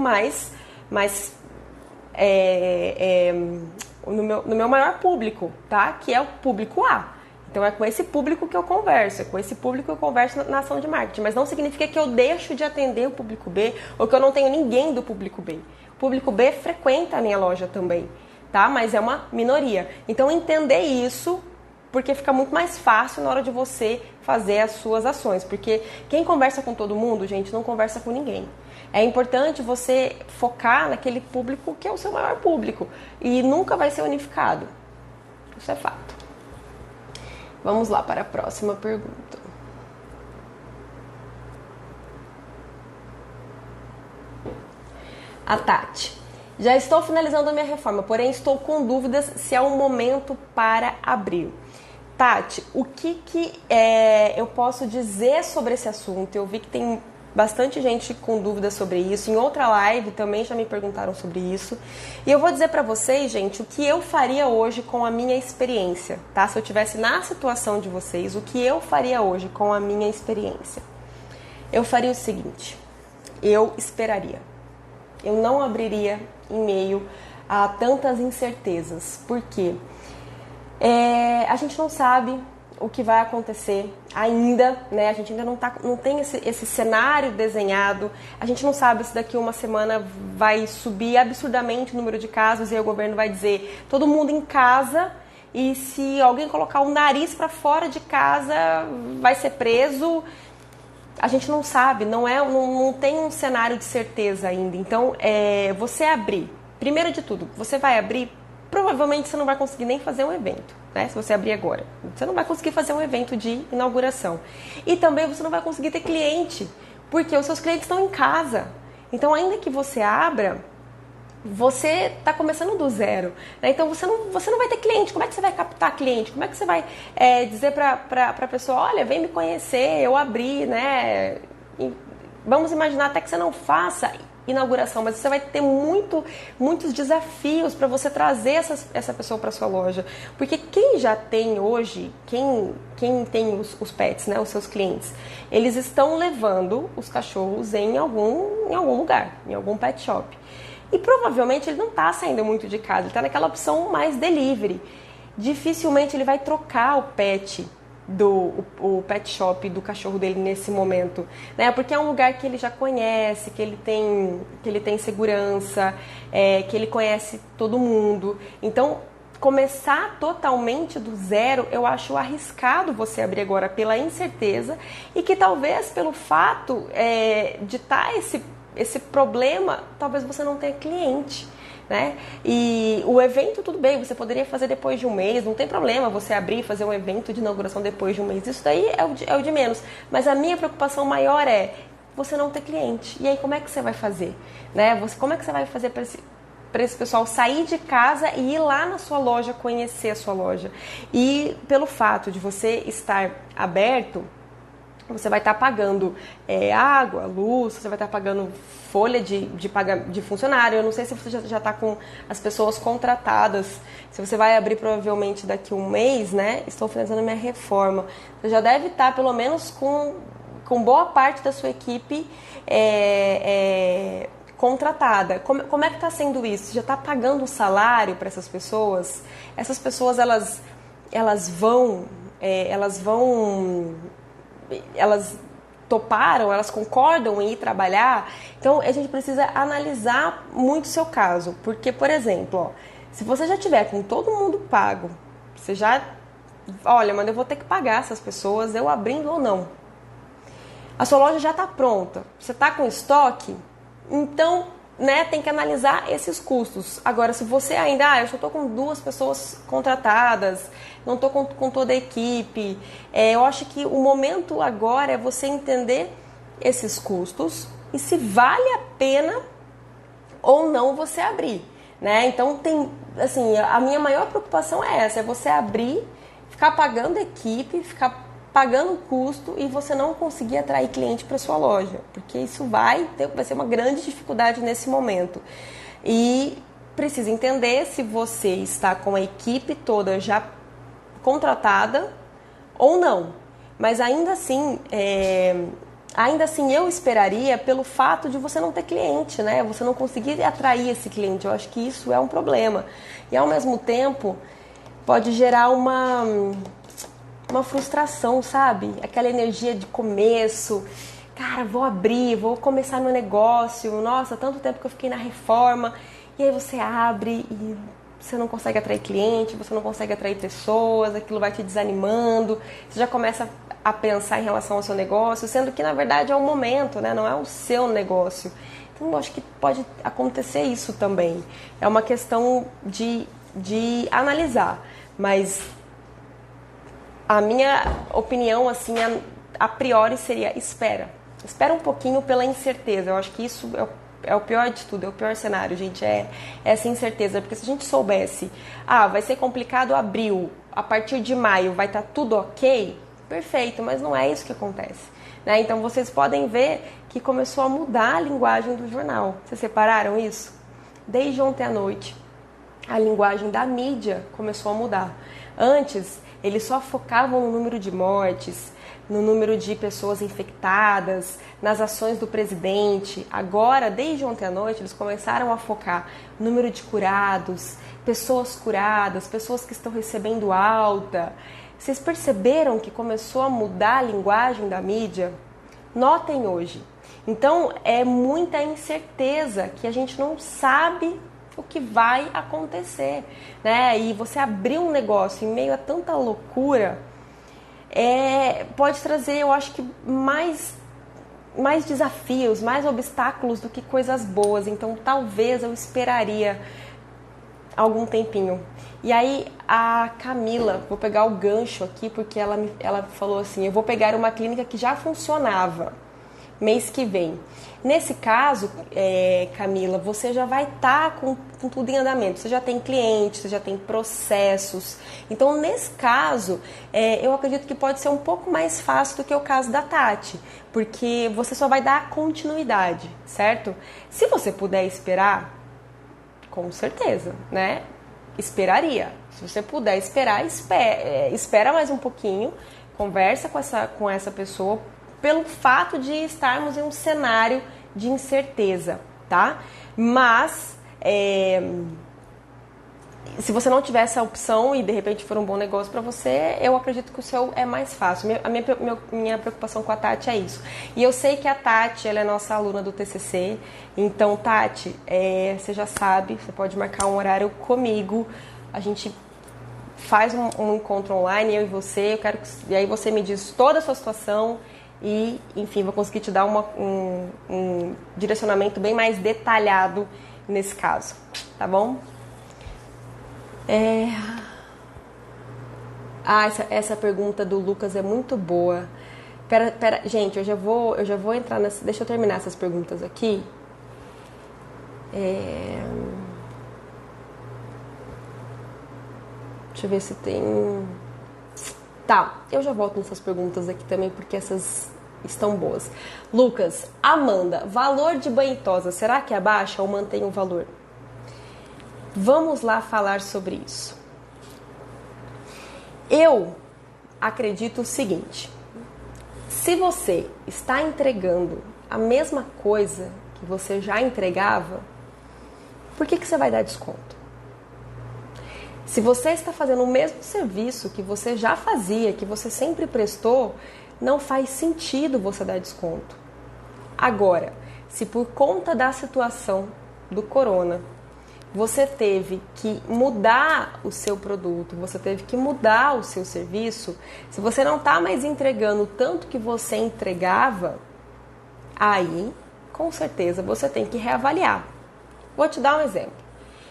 no meu maior público, tá? Que é o público A. Então é com esse público que eu converso, é com esse público que eu converso na ação de marketing, mas não significa que eu deixo de atender o público B ou que eu não tenho ninguém do público B. O público B frequenta a minha loja também, tá? Mas é uma minoria. Então entender isso, porque fica muito mais fácil na hora de você fazer as suas ações, porque quem conversa com todo mundo, gente, não conversa com ninguém. É importante você focar naquele público que é o seu maior público e nunca vai ser unificado. Isso é fato. Vamos lá para a próxima pergunta. A Tati. Já estou finalizando a minha reforma, porém estou com dúvidas se é um momento para abrir. Tati, o que eu posso dizer sobre esse assunto? Eu vi que tem bastante gente com dúvidas sobre isso. Em outra live também já me perguntaram sobre isso. E eu vou dizer pra vocês, gente, o que eu faria hoje com a minha experiência, tá? Se eu estivesse na situação de vocês, o que eu faria hoje com a minha experiência? Eu faria o seguinte, eu esperaria. Eu não abriria em meio a tantas incertezas. Por quê? A gente não sabe o que vai acontecer ainda, né? A gente ainda não tem esse cenário desenhado. A gente não sabe se daqui uma semana vai subir absurdamente o número de casos e aí o governo vai dizer todo mundo em casa, e se alguém colocar o nariz para fora de casa vai ser preso. A gente não sabe, não tem um cenário de certeza ainda. Então, você abrir, primeiro de tudo, você vai abrir, provavelmente você não vai conseguir nem fazer um evento, né? Se você abrir agora, você não vai conseguir fazer um evento de inauguração. E também você não vai conseguir ter cliente, porque os seus clientes estão em casa. Então, ainda que você abra, você está começando do zero, né? Então você não vai ter cliente. Como é que você vai captar cliente? Como é que você vai dizer para a pessoa, olha, vem me conhecer, eu abri, né? E vamos imaginar até que você não faça inauguração, mas você vai ter muitos desafios para você trazer essa pessoa para sua loja, porque quem já tem hoje, quem tem os pets, né, os seus clientes, eles estão levando os cachorros em algum lugar, em algum pet shop. E provavelmente ele não está saindo muito de casa, ele está naquela opção mais delivery. Dificilmente ele vai trocar o pet o pet shop do cachorro dele nesse momento, né? Porque é um lugar que ele já conhece, que ele tem segurança, que ele conhece todo mundo. Então, começar totalmente do zero, eu acho arriscado você abrir agora pela incerteza e que talvez pelo fato de estar esse problema, talvez você não tenha cliente, né? E o evento, tudo bem, você poderia fazer depois de um mês, não tem problema você abrir e fazer um evento de inauguração depois de um mês, isso daí é o de menos. Mas a minha preocupação maior é você não ter cliente. E aí, como é que você vai fazer? Né? Como é que você vai fazer para esse pessoal sair de casa e ir lá na sua loja, conhecer a sua loja? E pelo fato de você estar aberto, você vai estar pagando água, luz, você vai estar pagando folha de funcionário. Eu não sei se você já está com as pessoas contratadas. Se você vai abrir provavelmente daqui a um mês, né? Estou finalizando minha reforma. Você já deve estar pelo menos com boa parte da sua equipe contratada. Como é que está sendo isso? Você já está pagando um salário para essas pessoas? Essas pessoas, elas toparam, elas concordam em ir trabalhar. Então a gente precisa analisar muito o seu caso, porque, por exemplo, se você já tiver com todo mundo pago, você já, olha, mas eu vou ter que pagar essas pessoas, eu abrindo ou não. A sua loja já está pronta, você está com estoque, então, né, tem que analisar esses custos. Agora, se você ainda, eu só estou com 2 pessoas contratadas, não estou com toda a equipe, eu acho que o momento agora é você entender esses custos e se vale a pena ou não você abrir, né? Então, assim, a minha maior preocupação é essa, é você abrir, ficar pagando equipe, ficar pagando custo e você não conseguir atrair cliente para sua loja, porque isso vai ser uma grande dificuldade nesse momento. E precisa entender se você está com a equipe toda já contratada ou não. Mas ainda assim eu esperaria pelo fato de você não ter cliente, né? Você não conseguir atrair esse cliente. Eu acho que isso é um problema. E ao mesmo tempo pode gerar uma uma frustração, sabe? Aquela energia de começo. Cara, vou abrir, vou começar meu negócio. Nossa, tanto tempo que eu fiquei na reforma. E aí você abre e você não consegue atrair cliente, você não consegue atrair pessoas, aquilo vai te desanimando. Você já começa a pensar em relação ao seu negócio, sendo que na verdade é um momento, né? Não é o seu negócio. Então eu acho que pode acontecer isso também. É uma questão de analisar. Mas a minha opinião, assim, a priori seria espera. Espera um pouquinho pela incerteza. Eu acho que isso é o pior de tudo, é o pior cenário, gente. É essa incerteza. Porque se a gente soubesse, vai ser complicado abril, a partir de maio vai estar tudo ok, perfeito, mas não é isso que acontece. Né? Então vocês podem ver que começou a mudar a linguagem do jornal. Vocês separaram isso? Desde ontem à noite, a linguagem da mídia começou a mudar. Antes, eles só focavam no número de mortes, no número de pessoas infectadas, nas ações do presidente. Agora, desde ontem à noite, eles começaram a focar no número de curados, pessoas curadas, pessoas que estão recebendo alta. Vocês perceberam que começou a mudar a linguagem da mídia? Notem hoje. Então, é muita incerteza que a gente não sabe o que vai acontecer, né? E você abrir um negócio em meio a tanta loucura pode trazer, eu acho que mais desafios, mais obstáculos do que coisas boas. Então talvez eu esperaria algum tempinho. E aí a Camila, vou pegar o gancho aqui porque ela falou assim, eu vou pegar uma clínica que já funcionava mês que vem. Nesse caso, Camila, você já vai estar com tudo em andamento. Você já tem clientes, você já tem processos. Então, nesse caso, eu acredito que pode ser um pouco mais fácil do que o caso da Tati, porque você só vai dar continuidade, certo? Se você puder esperar, com certeza, né? Esperaria. Se você puder esperar, espera mais um pouquinho, conversa com essa pessoa, pelo fato de estarmos em um cenário de incerteza, tá? Mas, se você não tiver essa opção e de repente for um bom negócio para você, eu acredito que o seu é mais fácil. Minha preocupação com a Tati é isso. E eu sei que a Tati, ela é nossa aluna do TCC, então, Tati, você já sabe, você pode marcar um horário comigo, a gente faz um encontro online, eu e você, e aí você me diz toda a sua situação, e, enfim, vou conseguir te dar um direcionamento bem mais detalhado nesse caso, tá bom? Essa pergunta do Lucas é muito boa. Pera, gente, eu já vou entrar nessa... Deixa eu terminar essas perguntas aqui. Deixa eu ver se tem... Tá, eu já volto nessas perguntas aqui também, porque essas estão boas. Lucas, Amanda, valor de banhitosa, será que abaixa ou mantém o valor? Vamos lá falar sobre isso. Eu acredito o seguinte, se você está entregando a mesma coisa que você já entregava, por que você vai dar desconto? Se você está fazendo o mesmo serviço que você já fazia, que você sempre prestou, não faz sentido você dar desconto. Agora, se por conta da situação do corona, você teve que mudar o seu produto, você teve que mudar o seu serviço, se você não está mais entregando o tanto que você entregava, aí, com certeza, você tem que reavaliar. Vou te dar um exemplo.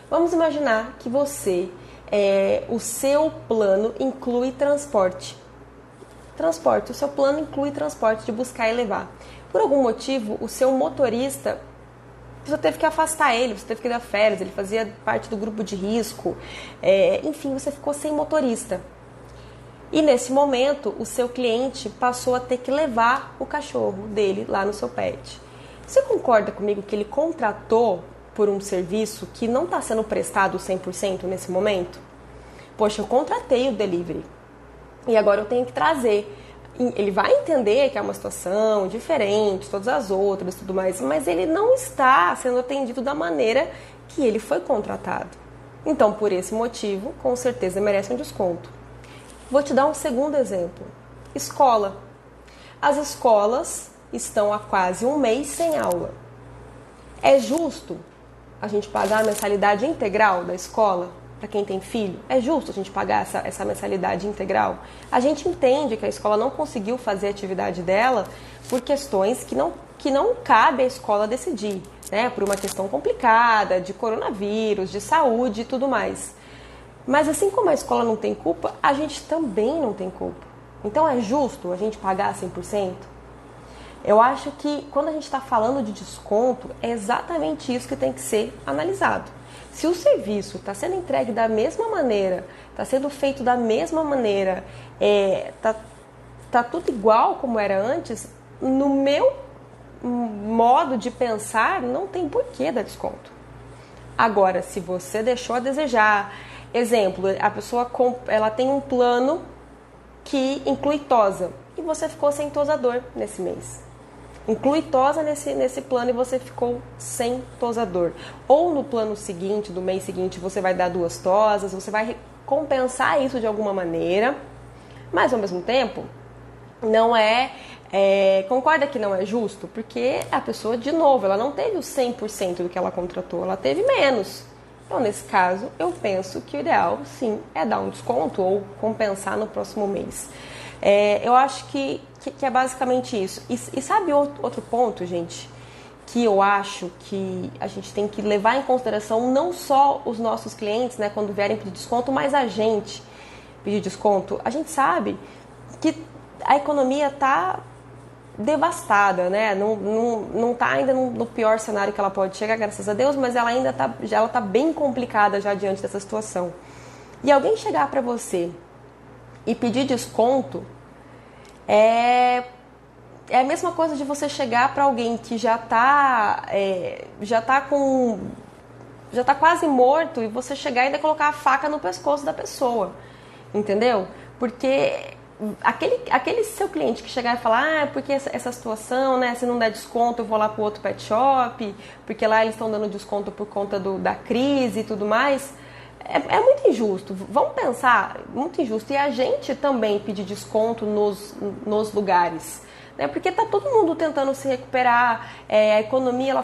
Vamos imaginar que o seu plano inclui transporte. O seu plano inclui transporte de buscar e levar. Por algum motivo, o seu motorista, você teve que afastar ele, você teve que dar férias, ele fazia parte do grupo de risco, enfim, você ficou sem motorista. E nesse momento, o seu cliente passou a ter que levar o cachorro dele lá no seu pet. Você concorda comigo que ele contratou por um serviço que não está sendo prestado 100% nesse momento? Poxa, eu contratei o delivery e agora eu tenho que trazer. Ele vai entender que é uma situação diferente, todas as outras e tudo mais, mas ele não está sendo atendido da maneira que ele foi contratado. Então, por esse motivo, com certeza merece um desconto. Vou te dar um segundo exemplo. Escola. As escolas estão há quase um mês sem aula. É justo a gente pagar a mensalidade integral da escola para quem tem filho? É justo a gente pagar essa mensalidade integral? A gente entende que a escola não conseguiu fazer a atividade dela por questões que não cabe à escola decidir, né? Por uma questão complicada, de coronavírus, de saúde e tudo mais. Mas assim como a escola não tem culpa, a gente também não tem culpa. Então é justo a gente pagar 100%? Eu acho que quando a gente está falando de desconto, é exatamente isso que tem que ser analisado. Se o serviço está sendo entregue da mesma maneira, está sendo feito da mesma maneira, tá tudo igual como era antes, no meu modo de pensar, não tem porquê dar desconto. Agora, se você deixou a desejar, exemplo, a pessoa ela tem um plano que inclui tosa e você ficou sem tosador nesse mês. Inclui tosa nesse plano e você ficou sem tosador. Ou no plano seguinte, do mês seguinte, você vai dar 2 tosas, você vai compensar isso de alguma maneira, mas ao mesmo tempo, não concorda que não é justo? Porque a pessoa, de novo, ela não teve o 100% do que ela contratou, ela teve menos. Então, nesse caso, eu penso que o ideal, sim, é dar um desconto ou compensar no próximo mês. Eu acho que é basicamente isso. E sabe outro ponto, gente, que eu acho que a gente tem que levar em consideração não só os nossos clientes, né, quando vierem pedir desconto, mas a gente pedir desconto. A gente sabe que a economia está devastada, né? Não está ainda no pior cenário que ela pode chegar, graças a Deus, mas ela ainda está bem complicada já diante dessa situação. E alguém chegar para você e pedir desconto é a mesma coisa de você chegar para alguém que já tá quase morto e você chegar e ainda colocar a faca no pescoço da pessoa, entendeu? Porque aquele seu cliente que chegar e falar, porque essa situação, né, se não der desconto eu vou lá pro outro pet shop, porque lá eles estão dando desconto por conta da crise e tudo mais, é muito injusto. Vamos pensar, muito injusto. E a gente também pedir desconto nos lugares, né? Porque tá todo mundo tentando se recuperar, a economia ela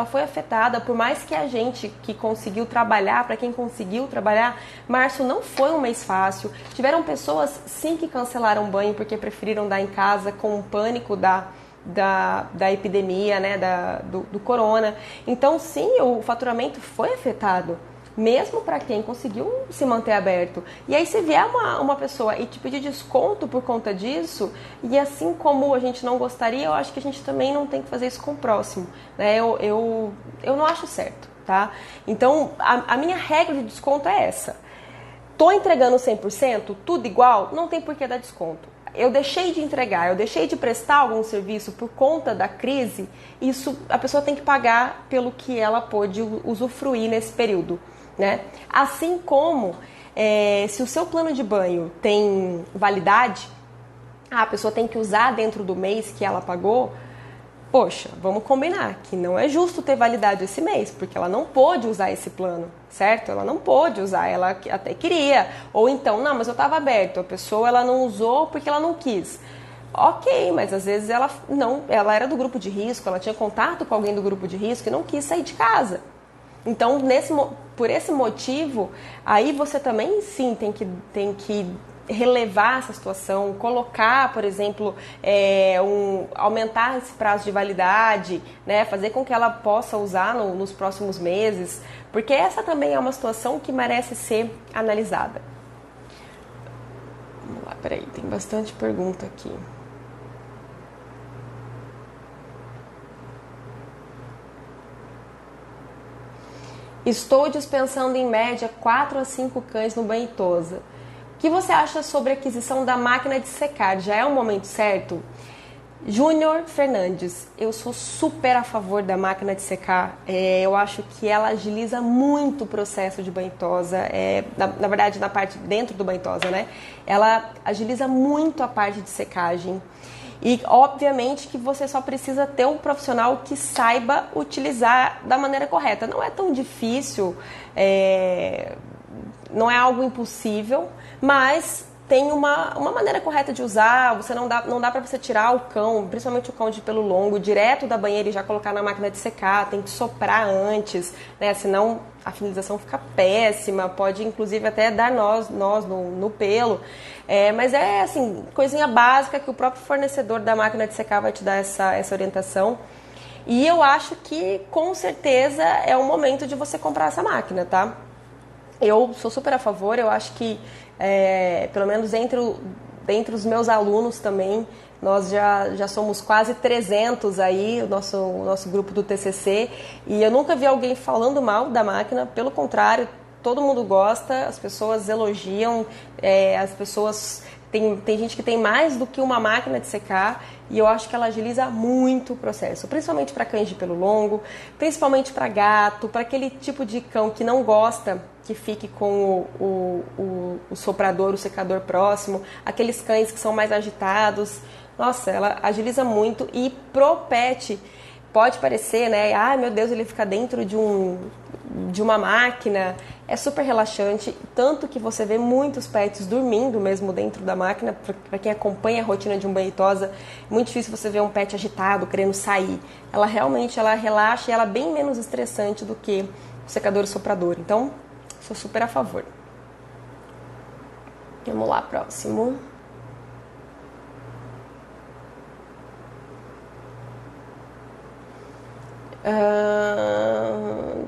foi afetada, por mais que a gente que conseguiu trabalhar, para quem conseguiu trabalhar, março não foi um mês fácil. Tiveram pessoas sim que cancelaram banho porque preferiram dar em casa com o pânico da epidemia, né, do corona. Então sim, o faturamento foi afetado, mesmo para quem conseguiu se manter aberto. E aí se vier uma pessoa e te pedir desconto por conta disso, e assim como a gente não gostaria, eu acho que a gente também não tem que fazer isso com o próximo, né? Eu não acho certo, tá? Então, a minha regra de desconto é essa. Tô entregando 100%, tudo igual, não tem por que dar desconto. Eu deixei de entregar, eu deixei de prestar algum serviço por conta da crise, isso a pessoa tem que pagar pelo que ela pôde usufruir nesse período, né? Assim como se o seu plano de banho tem validade, a pessoa tem que usar dentro do mês que ela pagou. Poxa, vamos combinar que não é justo ter validade esse mês, porque ela não pôde usar esse plano, certo? Ela não pôde usar, ela até queria. Ou então, não, mas eu estava aberto, a pessoa ela não usou porque ela não quis. Ok, mas às vezes ela era do grupo de risco, ela tinha contato com alguém do grupo de risco e não quis sair de casa. Então, por esse motivo, aí você também sim tem que relevar essa situação, colocar, por exemplo, aumentar esse prazo de validade, né, fazer com que ela possa usar nos próximos meses, porque essa também é uma situação que merece ser analisada. Vamos lá, peraí, tem bastante pergunta aqui. Estou dispensando em média 4 a 5 cães no banho e tosa. O que você acha sobre a aquisição da máquina de secar? Já é o momento certo? Júnior Fernandes, eu sou super a favor da máquina de secar. Eu acho que ela agiliza muito o processo de banho e tosa. Na verdade, na parte dentro do banho e tosa, né? Ela agiliza muito a parte de secagem. E, obviamente, que você só precisa ter um profissional que saiba utilizar da maneira correta. Não é tão difícil, não é algo impossível, mas tem uma maneira correta de usar, você não dá para você tirar o cão, principalmente o cão de pelo longo, direto da banheira e já colocar na máquina de secar, tem que soprar antes, né? Senão a finalização fica péssima, pode inclusive até dar nós no pelo. Mas é assim, coisinha básica que o próprio fornecedor da máquina de secar vai te dar essa orientação. E eu acho que com certeza é o momento de você comprar essa máquina, tá? Eu sou super a favor, eu acho que, pelo menos entre os meus alunos também, nós já somos quase 300 aí, o nosso grupo do TCC, e eu nunca vi alguém falando mal da máquina, pelo contrário, todo mundo gosta, as pessoas elogiam, as pessoas... Tem gente que tem mais do que uma máquina de secar e eu acho que ela agiliza muito o processo, principalmente para cães de pelo longo, principalmente para gato, para aquele tipo de cão que não gosta que fique com o soprador, o secador próximo, aqueles cães que são mais agitados. Nossa, ela agiliza muito e pro pet pode parecer, né? Ai, meu Deus, ele fica dentro de uma máquina. É super relaxante, tanto que você vê muitos pets dormindo mesmo dentro da máquina. Para quem acompanha a rotina de um banho e tosa, é muito difícil você ver um pet agitado, querendo sair. Ela realmente relaxa e ela é bem menos estressante do que o secador e soprador. Então, sou super a favor. Vamos lá, próximo.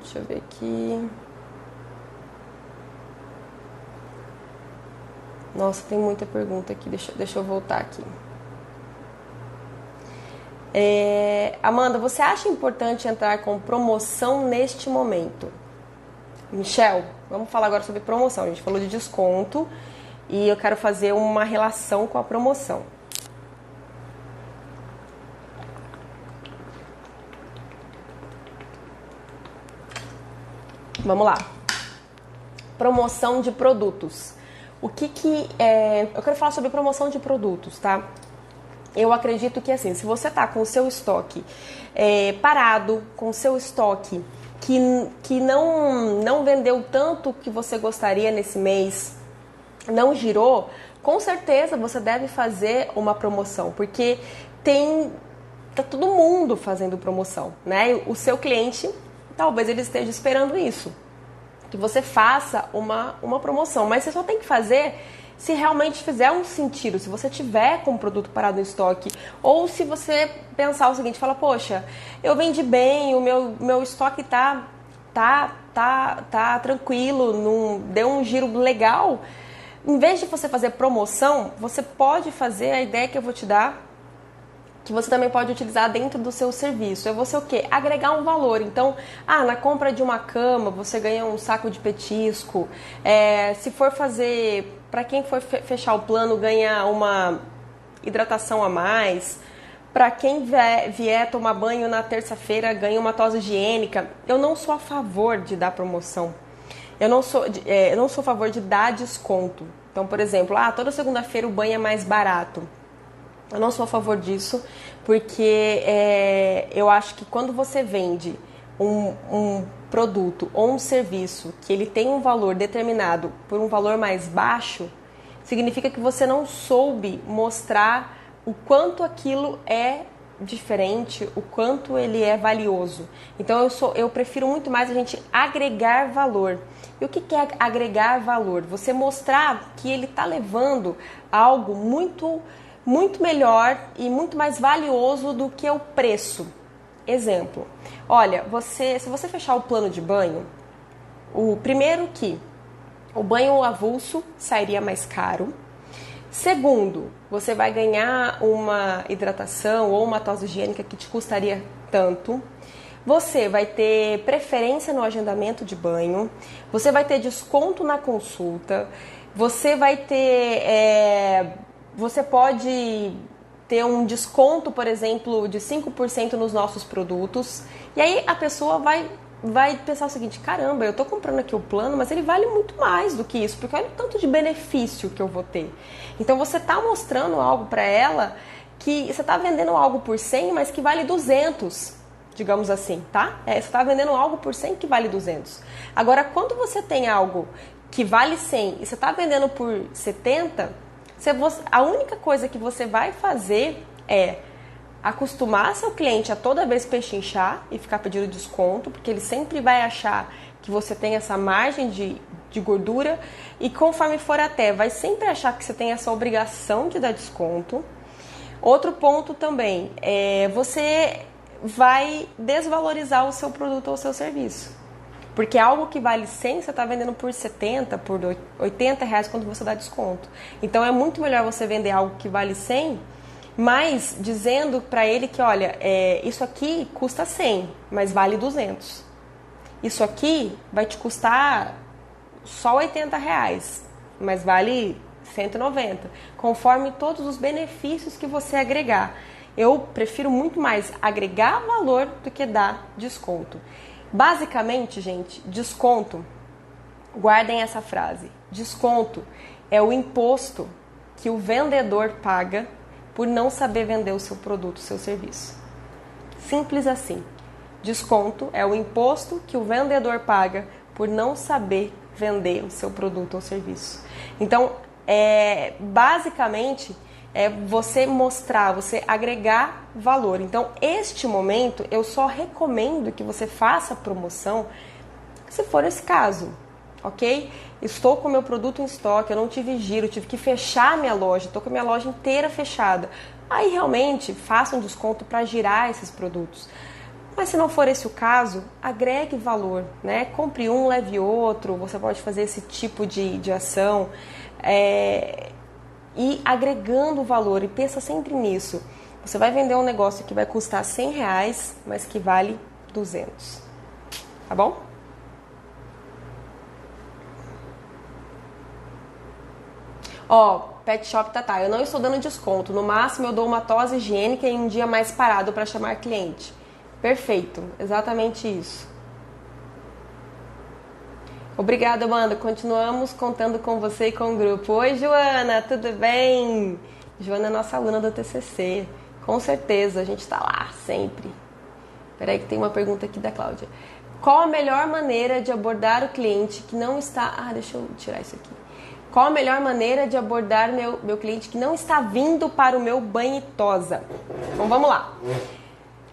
Deixa eu ver aqui. Nossa, tem muita pergunta aqui. Deixa eu voltar aqui. Amanda, você acha importante entrar com promoção neste momento? Michel, vamos falar agora sobre promoção. A gente falou de desconto e eu quero fazer uma relação com a promoção. Vamos lá. Promoção de produtos. Eu quero falar sobre promoção de produtos, tá? Eu acredito que assim, se você tá com o seu estoque parado, com o seu estoque que não vendeu tanto que você gostaria nesse mês, não girou, com certeza você deve fazer uma promoção, porque tá todo mundo fazendo promoção, né? O seu cliente, talvez ele esteja esperando isso, que você faça uma promoção, mas você só tem que fazer se realmente fizer um sentido, se você tiver com o produto parado no estoque, ou se você pensar o seguinte, fala, poxa, eu vendi bem, o meu estoque tá tranquilo, deu um giro legal. Em vez de você fazer promoção, você pode fazer a ideia que eu vou te dar, que você também pode utilizar dentro do seu serviço. É você o quê? Agregar um valor. Então, na compra de uma cama, você ganha um saco de petisco. Se for fazer, para quem for fechar o plano, ganha uma hidratação a mais. Para quem vier tomar banho na terça-feira, ganha uma tosa higiênica. Eu não sou a favor de dar promoção. Eu não sou a favor de dar desconto. Então, por exemplo, toda segunda-feira o banho é mais barato. Eu não sou a favor disso, porque eu acho que quando você vende um produto ou um serviço que ele tem um valor determinado por um valor mais baixo, significa que você não soube mostrar o quanto aquilo é diferente, o quanto ele é valioso. Então eu prefiro muito mais a gente agregar valor. E o que é agregar valor? Você mostrar que ele está levando algo muito melhor e muito mais valioso do que o preço. Exemplo, olha, se você fechar o plano de banho, primeiro que o banho avulso sairia mais caro. Segundo, você vai ganhar uma hidratação ou uma tosa higiênica que te custaria tanto. Você vai ter preferência no agendamento de banho. Você vai ter desconto na consulta. Você vai ter... Você pode ter um desconto, por exemplo, de 5% nos nossos produtos. E aí a pessoa vai pensar o seguinte, caramba, eu tô comprando aqui o plano, mas ele vale muito mais do que isso, porque olha o tanto de benefício que eu vou ter. Então você tá mostrando algo para ela que você tá vendendo algo por 100, mas que vale 200, digamos assim, tá? Você tá vendendo algo por 100 que vale 200. Agora, quando você tem algo que vale 100 e você tá vendendo por 70, A única coisa que você vai fazer é acostumar seu cliente a toda vez pechinchar e ficar pedindo desconto, porque ele sempre vai achar que você tem essa margem de gordura, e conforme for até, vai sempre achar que você tem essa obrigação de dar desconto. Outro ponto também, você vai desvalorizar o seu produto ou o seu serviço. Porque algo que vale 100, você está vendendo por 70, por 80 reais quando você dá desconto. Então é muito melhor você vender algo que vale 100, mas dizendo para ele que, olha, isso aqui custa 100, mas vale 200. Isso aqui vai te custar só 80 reais, mas vale 190, conforme todos os benefícios que você agregar. Eu prefiro muito mais agregar valor do que dar desconto. Basicamente, gente, desconto, guardem essa frase, desconto é o imposto que o vendedor paga por não saber vender o seu produto, o seu serviço. Simples assim. Desconto é o imposto que o vendedor paga por não saber vender o seu produto ou serviço. Então, basicamente, é você mostrar, você agregar valor. Então, este momento, eu só recomendo que você faça promoção se for esse caso, ok? Estou com o meu produto em estoque, eu não tive giro, tive que fechar a minha loja, estou com a minha loja inteira fechada. Aí, realmente, faça um desconto para girar esses produtos. Mas se não for esse o caso, agregue valor, né? Compre um, leve outro, você pode fazer esse tipo de ação. E agregando valor, e pensa sempre nisso. Você vai vender um negócio que vai custar 100 reais, mas que vale 200. Tá bom? Pet Shop Tatá, eu não estou dando desconto. No máximo eu dou uma tosse higiênica em um dia mais parado para chamar cliente. Perfeito, exatamente isso. Obrigada, Amanda. Continuamos contando com você e com o grupo. Oi, Joana, tudo bem? Joana é nossa aluna do TCC. Com certeza, a gente está lá sempre. Peraí que tem uma pergunta aqui da Cláudia. Qual a melhor maneira de abordar o cliente que não está... deixa eu tirar isso aqui. Qual a melhor maneira de abordar meu cliente que não está vindo para o meu banho e tosa? Então, vamos lá.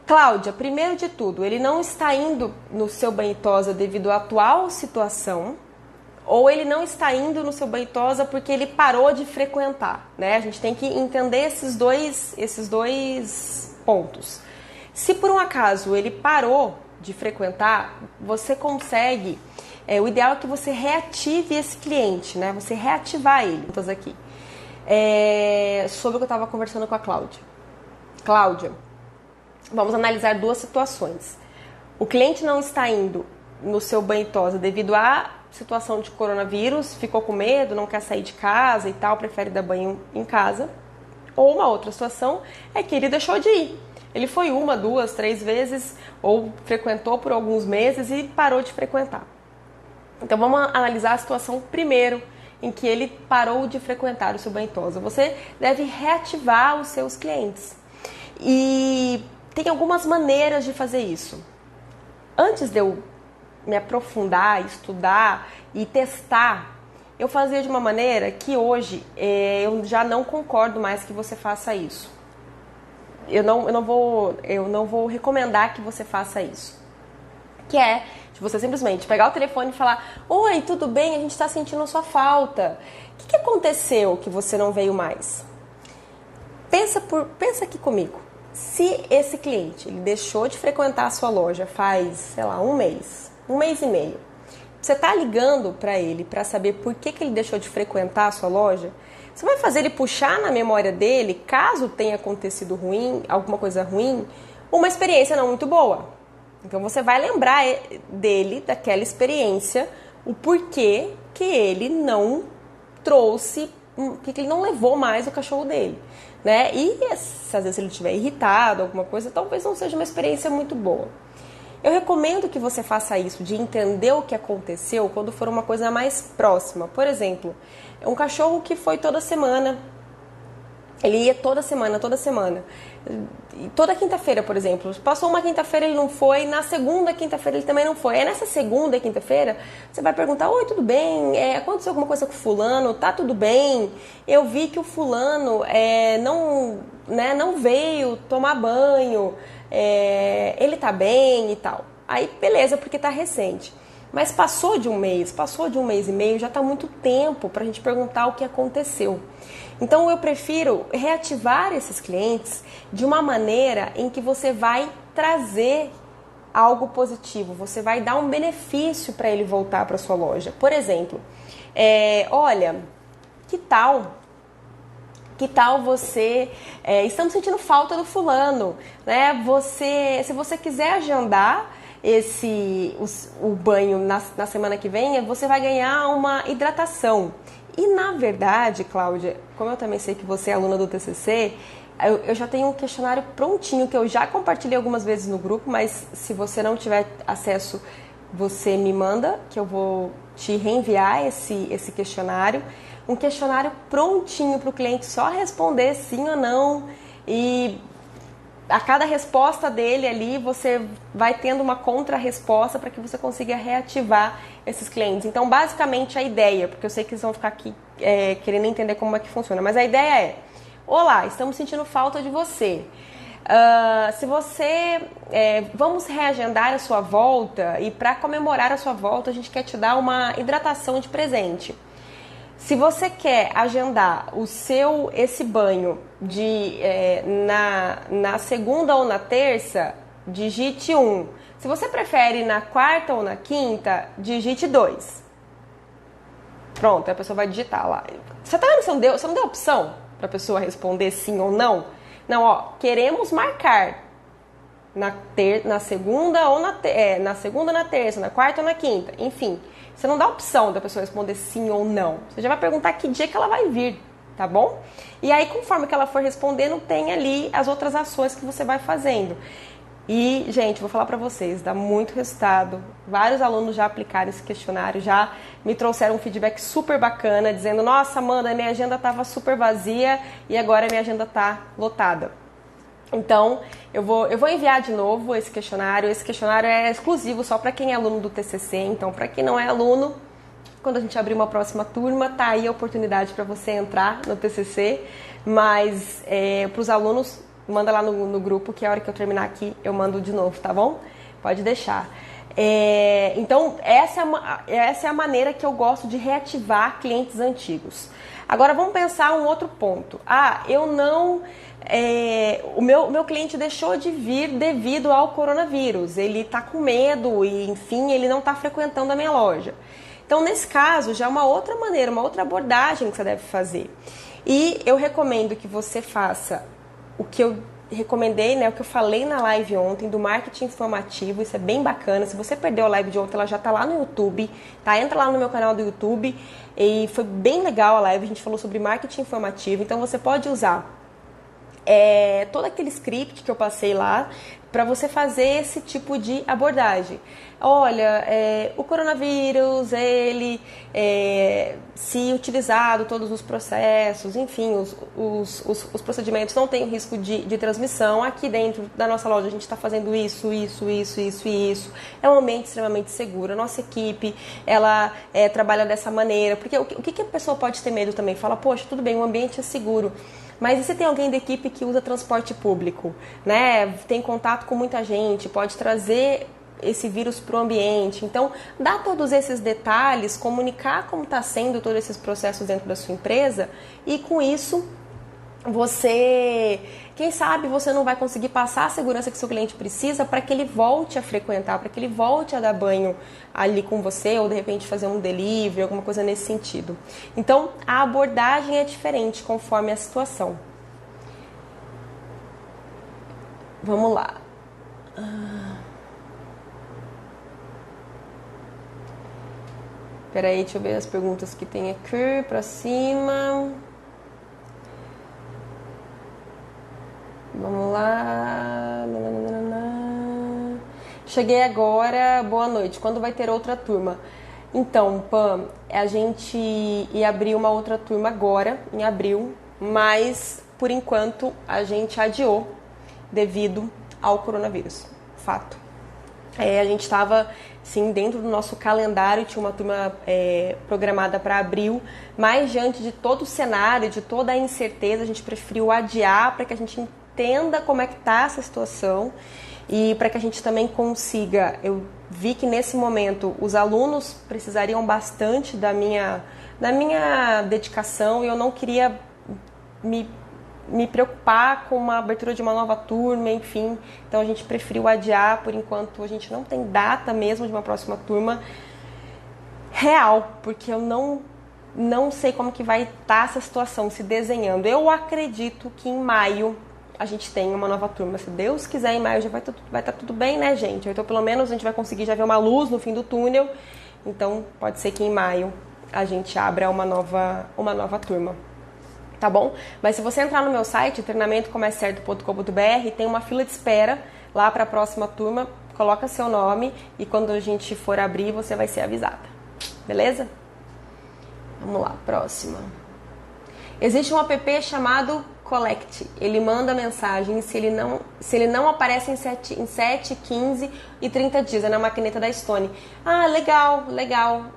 Cláudia, primeiro de tudo, ele não está indo no seu banho e tosa devido à atual situação, ou ele não está indo no seu banho e tosa porque ele parou de frequentar, né? A gente tem que entender esses dois pontos. Se por um acaso ele parou de frequentar, você consegue... o ideal é que você reative esse cliente, né? Você reativar ele. Então, aqui. Sobre o que eu estava conversando com a Cláudia. Cláudia, vamos analisar duas situações. O cliente não está indo no seu banho e tosa devido à situação de coronavírus, ficou com medo, não quer sair de casa e tal, prefere dar banho em casa. Ou uma outra situação é que ele deixou de ir. Ele foi 1, 2, 3 vezes ou frequentou por alguns meses e parou de frequentar. Então vamos analisar a situação primeiro em que ele parou de frequentar o seu banho e tosa. Você deve reativar os seus clientes. E tem algumas maneiras de fazer isso. Antes de eu me aprofundar, estudar e testar, eu fazia de uma maneira que hoje eu já não concordo mais que você faça isso. Eu não vou recomendar que você faça isso. Que é de você simplesmente pegar o telefone e falar: oi, tudo bem? A gente está sentindo a sua falta. O que aconteceu que você não veio mais? Pensa aqui comigo. Se esse cliente ele deixou de frequentar a sua loja faz, sei lá, um mês e meio, você está ligando para ele para saber por que ele deixou de frequentar a sua loja, você vai fazer ele puxar na memória dele, caso tenha acontecido ruim, alguma coisa ruim, uma experiência não muito boa. Então você vai lembrar dele, daquela experiência, o porquê que ele não trouxe, que ele não levou mais o cachorro dele, né? E se às vezes ele estiver irritado, alguma coisa, talvez não seja uma experiência muito boa. Eu recomendo que você faça isso, de entender o que aconteceu quando for uma coisa mais próxima. Por exemplo, um cachorro que foi toda semana, Ele ia toda semana, toda semana. E toda quinta-feira, por exemplo. Passou uma quinta-feira, ele não foi. Na segunda quinta-feira, ele também não foi. Aí nessa segunda quinta-feira, você vai perguntar: oi, tudo bem? Aconteceu alguma coisa com o fulano? Tá tudo bem? Eu vi que o fulano não veio tomar banho. Ele tá bem e tal. Aí, beleza, porque tá recente. Mas passou de um mês e meio, já tá muito tempo pra gente perguntar o que aconteceu. Então eu prefiro reativar esses clientes de uma maneira em que você vai trazer algo positivo, você vai dar um benefício para ele voltar para sua loja. Por exemplo, olha, que tal você, estamos sentindo falta do fulano, né? Se você quiser agendar o banho na semana que vem, você vai ganhar uma hidratação. E na verdade, Cláudia, como eu também sei que você é aluna do TCC, eu já tenho um questionário prontinho que eu já compartilhei algumas vezes no grupo, mas se você não tiver acesso, você me manda, que eu vou te reenviar esse questionário. Um questionário prontinho para o cliente só responder sim ou não, e a cada resposta dele ali, você vai tendo uma contra-resposta para que você consiga reativar esses clientes. Então, basicamente, a ideia, porque eu sei que eles vão ficar aqui querendo entender como é que funciona, mas a ideia é: olá, estamos sentindo falta de você. Vamos reagendar a sua volta, e para comemorar a sua volta, a gente quer te dar uma hidratação de presente. Se você quer agendar esse banho na segunda ou na terça, digite 1. Se você prefere na quarta ou na quinta, digite 2. Pronto, a pessoa vai digitar lá. Você tá vendo que você não deu opção para a pessoa responder sim ou não? Não, ó, queremos marcar na segunda ou na segunda, na terça, na quarta ou na quinta, enfim. Você não dá opção da pessoa responder sim ou não. Você já vai perguntar que dia que ela vai vir, tá bom? E aí, conforme que ela for respondendo, tem ali as outras ações que você vai fazendo. E, gente, vou falar pra vocês, dá muito resultado. Vários alunos já aplicaram esse questionário, já me trouxeram um feedback super bacana, dizendo: nossa, Amanda, minha agenda estava super vazia e agora minha agenda tá lotada. Então, eu vou enviar de novo esse questionário. Esse questionário é exclusivo só para quem é aluno do TCC. Então, para quem não é aluno, quando a gente abrir uma próxima turma, tá aí a oportunidade para você entrar no TCC. Mas para os alunos, manda lá no grupo, que a hora que eu terminar aqui, eu mando de novo, tá bom? Pode deixar. Então, essa é a maneira que eu gosto de reativar clientes antigos. Agora, vamos pensar um outro ponto. O meu cliente deixou de vir devido ao coronavírus. Ele está com medo e, enfim, ele não está frequentando a minha loja. Então, nesse caso, já é uma outra maneira, uma outra abordagem que você deve fazer. E eu recomendo que você faça o que eu recomendei, né, o que eu falei na live ontem do marketing informativo. Isso é bem bacana. Se você perdeu a live de ontem, ela já está lá no YouTube, tá? Entra lá no meu canal do YouTube, e foi bem legal a live. A gente falou sobre marketing informativo. Então você pode usar todo aquele script que eu passei lá para você fazer esse tipo de abordagem. Olha, o coronavírus, ele, se utilizado todos os processos, enfim, os procedimentos não têm risco de transmissão. Aqui dentro da nossa loja a gente está fazendo isso. É um ambiente extremamente seguro. A nossa equipe, ela trabalha dessa maneira. Porque o que a pessoa pode ter medo também? Fala, poxa, tudo bem, o ambiente é seguro. Mas e se tem alguém da equipe que usa transporte público, né? Tem contato com muita gente, pode trazer esse vírus para o ambiente. Então, dá todos esses detalhes, comunicar como está sendo todos esses processos dentro da sua empresa, e com isso quem sabe você não vai conseguir passar a segurança que seu cliente precisa para que ele volte a frequentar, para que ele volte a dar banho ali com você, ou de repente fazer um delivery, alguma coisa nesse sentido. Então, a abordagem é diferente conforme a situação. Vamos lá. Peraí, deixa eu ver as perguntas que tem aqui para cima. Vamos lá. Cheguei agora, boa noite. Quando vai ter outra turma? Então, Pam, a gente ia abrir uma outra turma agora, em abril, mas por enquanto a gente adiou devido ao coronavírus. Fato. A gente estava, sim, dentro do nosso calendário, tinha uma turma programada para abril, mas diante de todo o cenário, de toda a incerteza, a gente preferiu adiar para que a gente entenda como é que está essa situação e para que a gente também consiga. Eu vi que nesse momento os alunos precisariam bastante da minha dedicação e eu não queria me preocupar com a abertura de uma nova turma, enfim. Então a gente preferiu adiar, por enquanto a gente não tem data mesmo de uma próxima turma real, porque eu não sei como que vai estar essa situação se desenhando. Eu acredito que em maio a gente tem uma nova turma. Se Deus quiser, em maio já vai estar tudo bem, né, gente? Então pelo menos a gente vai conseguir já ver uma luz no fim do túnel. Então pode ser que em maio a gente abra uma nova turma. Tá bom? Mas se você entrar no meu site, treinamentocomecerto.com.br, tem uma fila de espera lá para a próxima turma, coloca seu nome e quando a gente for abrir, você vai ser avisada. Beleza? Vamos lá, próxima. Existe um app chamado Collect. Ele manda mensagem se ele não aparece em 7, 15 e 30 dias. É na maquineta da Stone. Ah, legal.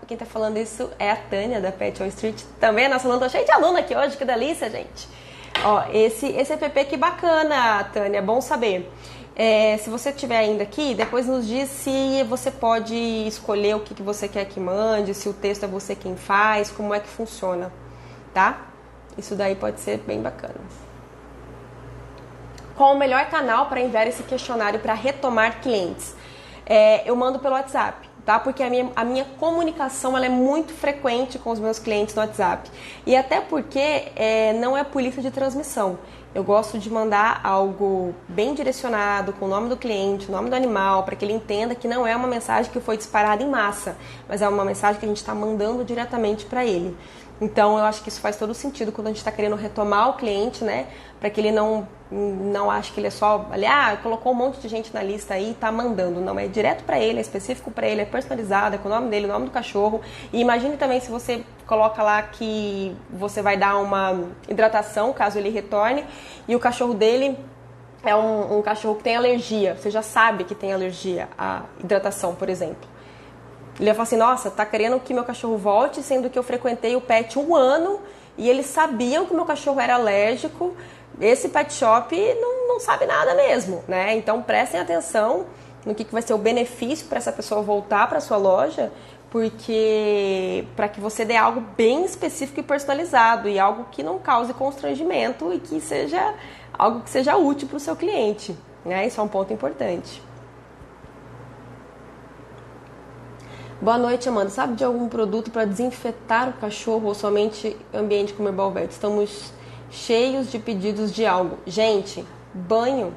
Quem tá falando isso é a Tânia, da Pet Wall Street. Também a nossa aluna. Tô cheia de aluna aqui hoje, que delícia, gente. Ó, esse app que bacana, Tânia, bom saber. Se você estiver ainda aqui, depois nos diz se você pode escolher o que você quer que mande, se o texto é você quem faz, como é que funciona, tá? Isso daí pode ser bem bacana. Qual o melhor canal para enviar esse questionário para retomar clientes? Eu mando pelo WhatsApp, tá? Porque a minha comunicação ela é muito frequente com os meus clientes no WhatsApp. E até porque não é por lista de transmissão. Eu gosto de mandar algo bem direcionado, com o nome do cliente, o nome do animal, para que ele entenda que não é uma mensagem que foi disparada em massa, mas é uma mensagem que a gente está mandando diretamente para ele. Então, eu acho que isso faz todo sentido quando a gente está querendo retomar o cliente, né? Para que ele não ache que ele é só, colocou um monte de gente na lista aí e tá mandando. Não, é direto para ele, é específico para ele, é personalizado, é com o nome dele, o nome do cachorro. E imagine também se você coloca lá que você vai dar uma hidratação, caso ele retorne, e o cachorro dele é um cachorro que tem alergia. Você já sabe que tem alergia à hidratação, por exemplo. Ele ia falar assim, nossa, tá querendo que meu cachorro volte, sendo que eu frequentei o pet 1 ano e eles sabiam que meu cachorro era alérgico. Esse pet shop não sabe nada mesmo, né? Então prestem atenção no que vai ser o benefício para essa pessoa voltar para sua loja, porque para que você dê algo bem específico e personalizado e algo que não cause constrangimento e que seja algo que seja útil para o seu cliente, né? Isso é um ponto importante. Boa noite, Amanda. Sabe de algum produto para desinfetar o cachorro ou somente ambiente como Herbal Vet? Estamos cheios de pedidos de algo. Gente, banho.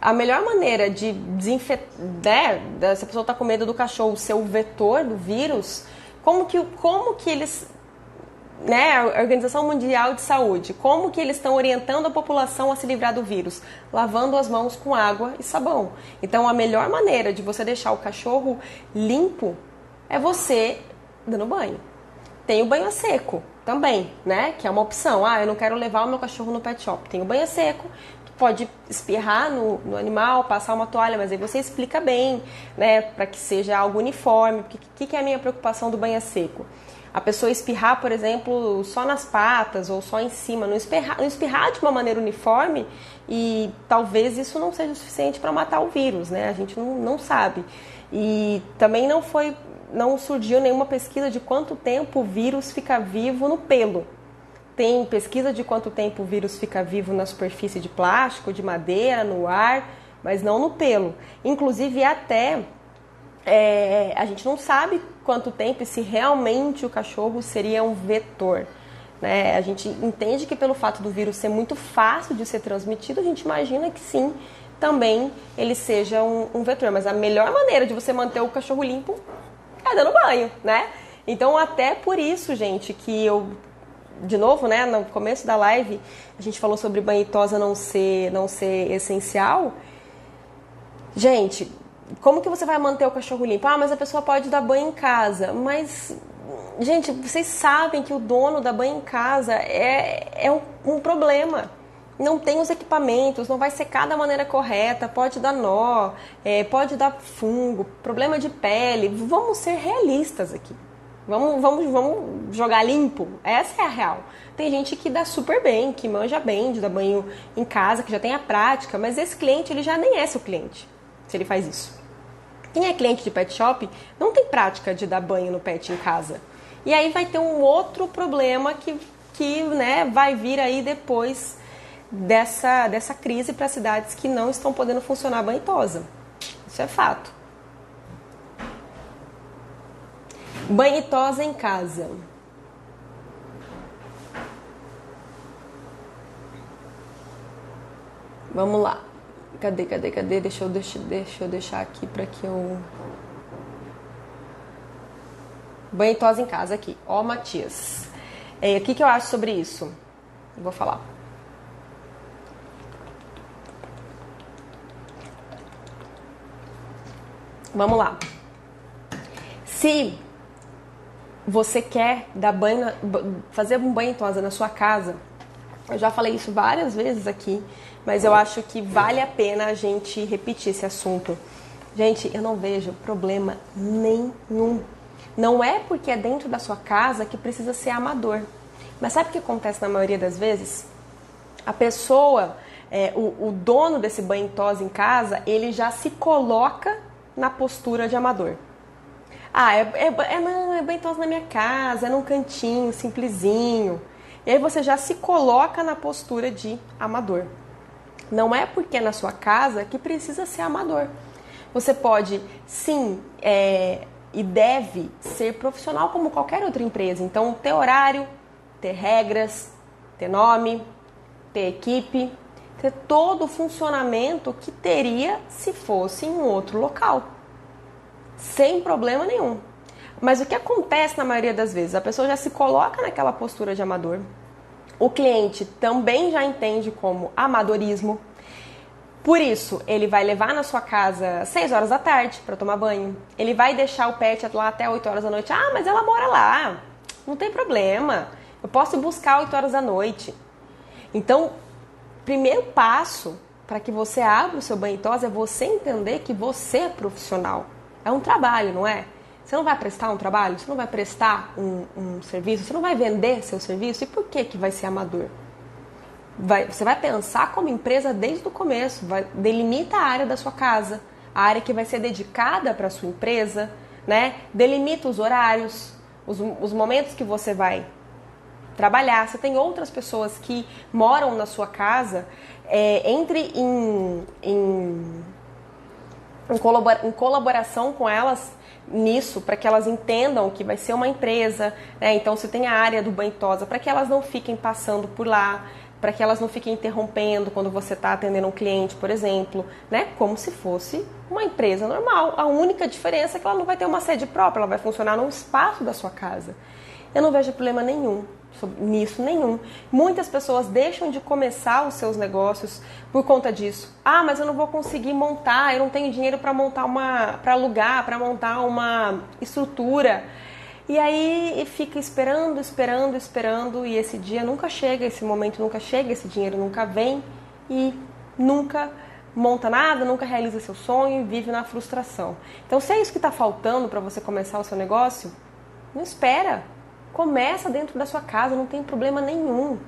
A melhor maneira de desinfetar, né, se a pessoa está com medo do cachorro ser o vetor do vírus, como que eles, né, a Organização Mundial de Saúde, como que eles estão orientando a população a se livrar do vírus? Lavando as mãos com água e sabão. Então, a melhor maneira de você deixar o cachorro limpo é você dando banho. Tem o banho a seco também, né, que é uma opção. Eu não quero levar o meu cachorro no pet shop. Tem o banho a seco, pode espirrar no animal, passar uma toalha, mas aí você explica bem, né, para que seja algo uniforme. O que é a minha preocupação do banho a seco? A pessoa espirrar, por exemplo, só nas patas ou só em cima, não espirrar de uma maneira uniforme e talvez isso não seja o suficiente para matar o vírus, né? A gente não sabe. E também não surgiu nenhuma pesquisa de quanto tempo o vírus fica vivo no pelo. Tem pesquisa de quanto tempo o vírus fica vivo na superfície de plástico, de madeira, no ar, mas não no pelo. Inclusive até a gente não sabe quanto tempo e se realmente o cachorro seria um vetor, né? A gente entende que pelo fato do vírus ser muito fácil de ser transmitido, a gente imagina que sim, também ele seja um vetor. Mas a melhor maneira de você manter o cachorro limpo é dando banho, né? Então até por isso, gente, que eu, de novo, né, no começo da live, a gente falou sobre banho e tosa não ser essencial. Gente, como que você vai manter o cachorro limpo? Mas a pessoa pode dar banho em casa. Mas Gente, vocês sabem que o dono da banho em casa é um problema. Não tem os equipamentos, não vai secar da maneira correta, pode dar nó, pode dar fungo, problema de pele. Vamos ser realistas aqui. Vamos jogar limpo. Essa é a real. Tem gente que dá super bem, que manja bem de dar banho em casa, que já tem a prática, mas esse cliente ele já nem é seu cliente, se ele faz isso. Quem é cliente de pet shop não tem prática de dar banho no pet em casa. E aí vai ter um outro problema que né, vai vir aí depois dessa crise para cidades que não estão podendo funcionar banho e tosa. Isso é fato. Banho e tosa em casa. Vamos lá. Cadê? Deixa eu deixar aqui para que eu... Banho e tosa em casa aqui. Ó, Matias. O que eu acho sobre isso? Eu vou falar. Vamos lá. Se você quer dar banho, fazer um banho e tosa na sua casa, eu já falei isso várias vezes aqui, mas eu acho que vale a pena a gente repetir esse assunto. Gente, eu não vejo problema nenhum. Não é porque é dentro da sua casa que precisa ser amador. Mas sabe o que acontece na maioria das vezes? A pessoa, o dono desse banho e tosa em casa, ele já se coloca na postura de amador. Não, é banho e tosa na minha casa, é num cantinho, simplesinho. E aí você já se coloca na postura de amador. Não é porque é na sua casa que precisa ser amador. Você pode, sim, e deve ser profissional como qualquer outra empresa. Então, ter horário, ter regras, ter nome, ter equipe, ter todo o funcionamento que teria se fosse em um outro local. Sem problema nenhum. Mas o que acontece na maioria das vezes? A pessoa já se coloca naquela postura de amador. O cliente também já entende como amadorismo. Por isso, ele vai levar na sua casa 6 horas da tarde para tomar banho. Ele vai deixar o pet lá até 8 horas da noite. Ah, mas ela mora lá. Não tem problema. Eu posso ir buscar 8 horas da noite. Então, primeiro passo para que você abra o seu banho e tosa é você entender que você é profissional. É um trabalho, não é? Você não vai prestar um trabalho? Você não vai prestar um serviço? Você não vai vender seu serviço? E por que vai ser amador? Você vai pensar como empresa desde o começo, delimita a área da sua casa, a área que vai ser dedicada para a sua empresa, né? Delimita os horários, os momentos que você vai trabalhar. Você tem outras pessoas que moram na sua casa, entre em colaboração com elas nisso, para que elas entendam que vai ser uma empresa, né? Então se tem a área do banho e tosa, para que elas não fiquem passando por lá, para que elas não fiquem interrompendo quando você está atendendo um cliente, por exemplo, né? Como se fosse uma empresa normal. A única diferença é que ela não vai ter uma sede própria, ela vai funcionar num espaço da sua casa. Eu não vejo problema nenhum nisso, nenhum. Muitas pessoas deixam de começar os seus negócios por conta disso. Ah, mas eu não vou conseguir montar, eu não tenho dinheiro para montar para alugar, para montar uma estrutura. E aí fica esperando, e esse dia nunca chega, esse momento nunca chega, esse dinheiro nunca vem e nunca monta nada, nunca realiza seu sonho e vive na frustração. Então, se é isso que está faltando para você começar o seu negócio, não espera. Começa dentro da sua casa, não tem problema nenhum.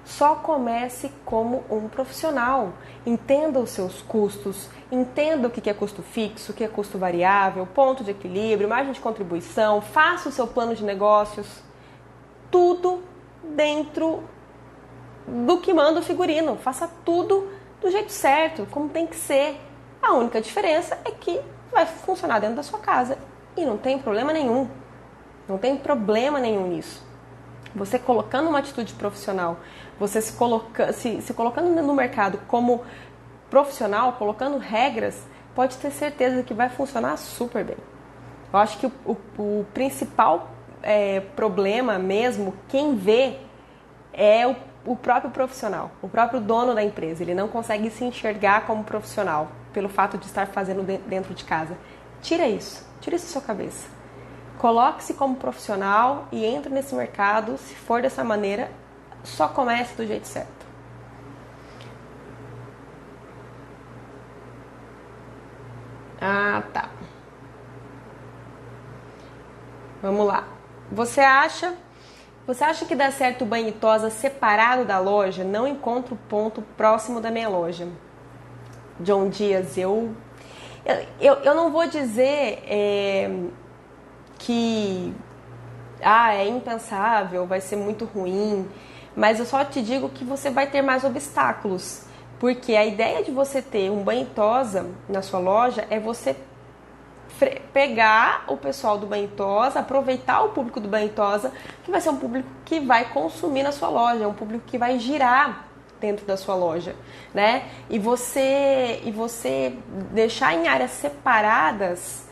Só comece como um profissional. Entenda os seus custos, entenda o que é custo fixo, o que é custo variável, ponto de equilíbrio, margem de contribuição, faça o seu plano de negócios. Tudo dentro do que manda o figurino. Faça tudo do jeito certo, como tem que ser. A única diferença é que vai funcionar dentro da sua casa e não tem problema nenhum. Não tem problema nenhum nisso. Você colocando uma atitude profissional, você se colocando no mercado como profissional, colocando regras, pode ter certeza que vai funcionar super bem. Eu acho que o principal problema mesmo, quem vê, é o próprio profissional, o próprio dono da empresa. Ele não consegue se enxergar como profissional pelo fato de estar fazendo dentro de casa. Tira isso da sua cabeça. Coloque-se como profissional e entre nesse mercado. Se for dessa maneira, só comece do jeito certo. Ah, tá. Vamos lá. Você acha que dá certo o banho e tosa separado da loja? Não encontro ponto próximo da minha loja. John Dias, eu não vou dizer que é impensável, vai ser muito ruim, mas eu só te digo que você vai ter mais obstáculos, porque a ideia de você ter um banho e tosa na sua loja é você pegar o pessoal do banho e tosa, aproveitar o público do banho e tosa, que vai ser um público que vai consumir na sua loja, um público que vai girar dentro da sua loja, né? E você deixar em áreas separadas,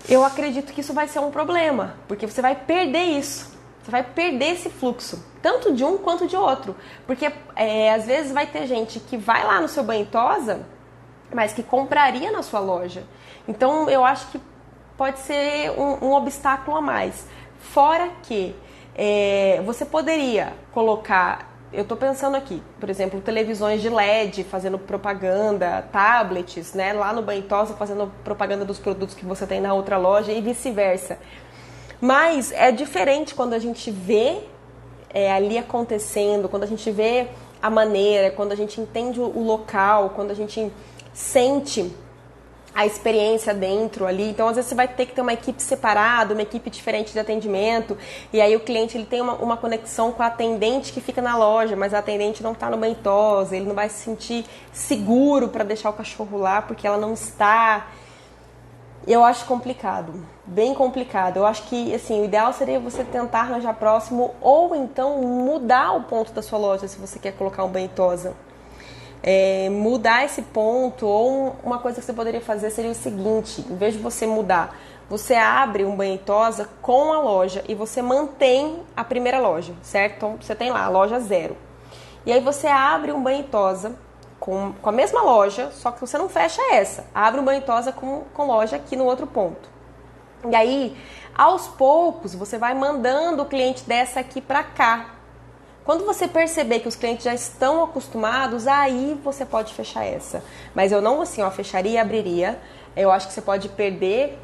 eu acredito que isso vai ser um problema, porque você vai perder isso. Você vai perder esse fluxo, tanto de um quanto de outro. Porque às vezes vai ter gente que vai lá no seu banho e tosa, mas que compraria na sua loja. Então eu acho que pode ser um obstáculo a mais. Fora que você poderia colocar, eu estou pensando aqui, por exemplo, televisões de LED fazendo propaganda, tablets, né, lá no banho e tosa fazendo propaganda dos produtos que você tem na outra loja e vice-versa. Mas é diferente quando a gente vê ali acontecendo, quando a gente vê a maneira, quando a gente entende o local, quando a gente sente a experiência dentro ali. Então, às vezes, você vai ter que ter uma equipe separada, uma equipe diferente de atendimento, e aí o cliente ele tem uma conexão com a atendente que fica na loja, mas a atendente não está no banho e tosa, ele não vai se sentir seguro para deixar o cachorro lá, porque ela não está. Eu acho complicado, bem complicado. Eu acho que, assim, o ideal seria você tentar arranjar próximo ou então mudar o ponto da sua loja se você quer colocar um banho e tosa. Mudar esse ponto, ou uma coisa que você poderia fazer seria o seguinte: em vez de você mudar, você abre um banho e tosa com a loja e você mantém a primeira loja, certo? Então você tem lá a loja 0. E aí você abre um banho e tosa com a mesma loja, só que você não fecha essa. Abre um banho e tosa com loja aqui no outro ponto. E aí, aos poucos, você vai mandando o cliente dessa aqui para cá. Quando você perceber que os clientes já estão acostumados, aí você pode fechar essa. Mas eu não assim, fecharia e abriria. Eu acho que você pode perder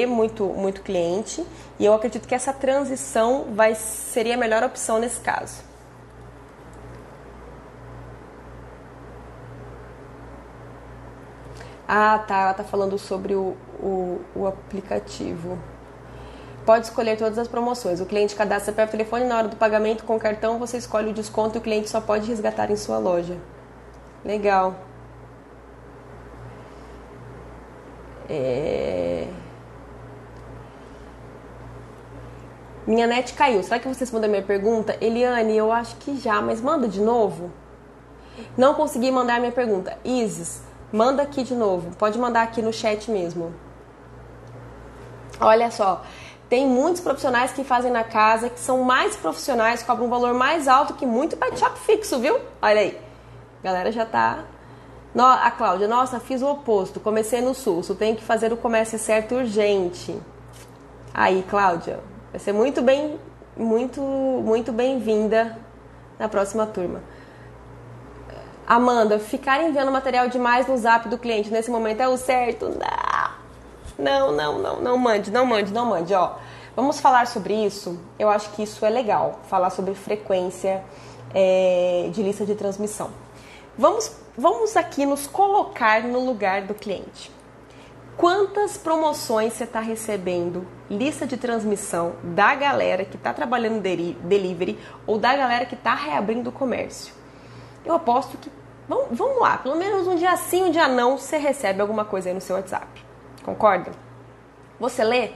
muito, muito cliente. E eu acredito que essa transição seria a melhor opção nesse caso. Ah, tá. Ela tá falando sobre o aplicativo. Pode escolher todas as promoções. O cliente cadastra CPF, telefone, na hora do pagamento com cartão você escolhe o desconto e o cliente só pode resgatar em sua loja. Legal. Minha net caiu. Será que vocês mandam a minha pergunta? Eliane, eu acho que já, mas manda de novo. Não consegui mandar a minha pergunta. Isis, manda aqui de novo. Pode mandar aqui no chat mesmo. Olha só. Tem muitos profissionais que fazem na casa, que são mais profissionais, cobram um valor mais alto que muito pet shop fixo, viu? Olha aí. A galera já tá... A Cláudia, nossa, fiz o oposto. Comecei no SUS, tenho que fazer o comércio certo urgente. Aí, Cláudia, vai ser muito bem-vinda na próxima turma. Amanda, ficar enviando material demais no zap do cliente nesse momento é o certo? Não mande, ó. Vamos falar sobre isso. Eu acho que isso é legal, falar sobre frequência de lista de transmissão. Vamos aqui nos colocar no lugar do cliente. Quantas promoções você está recebendo, lista de transmissão da galera que está trabalhando delivery ou da galera que está reabrindo o comércio? Eu aposto que, vamos lá, pelo menos um dia sim, um dia não, você recebe alguma coisa aí no seu WhatsApp. Concorda? Você lê?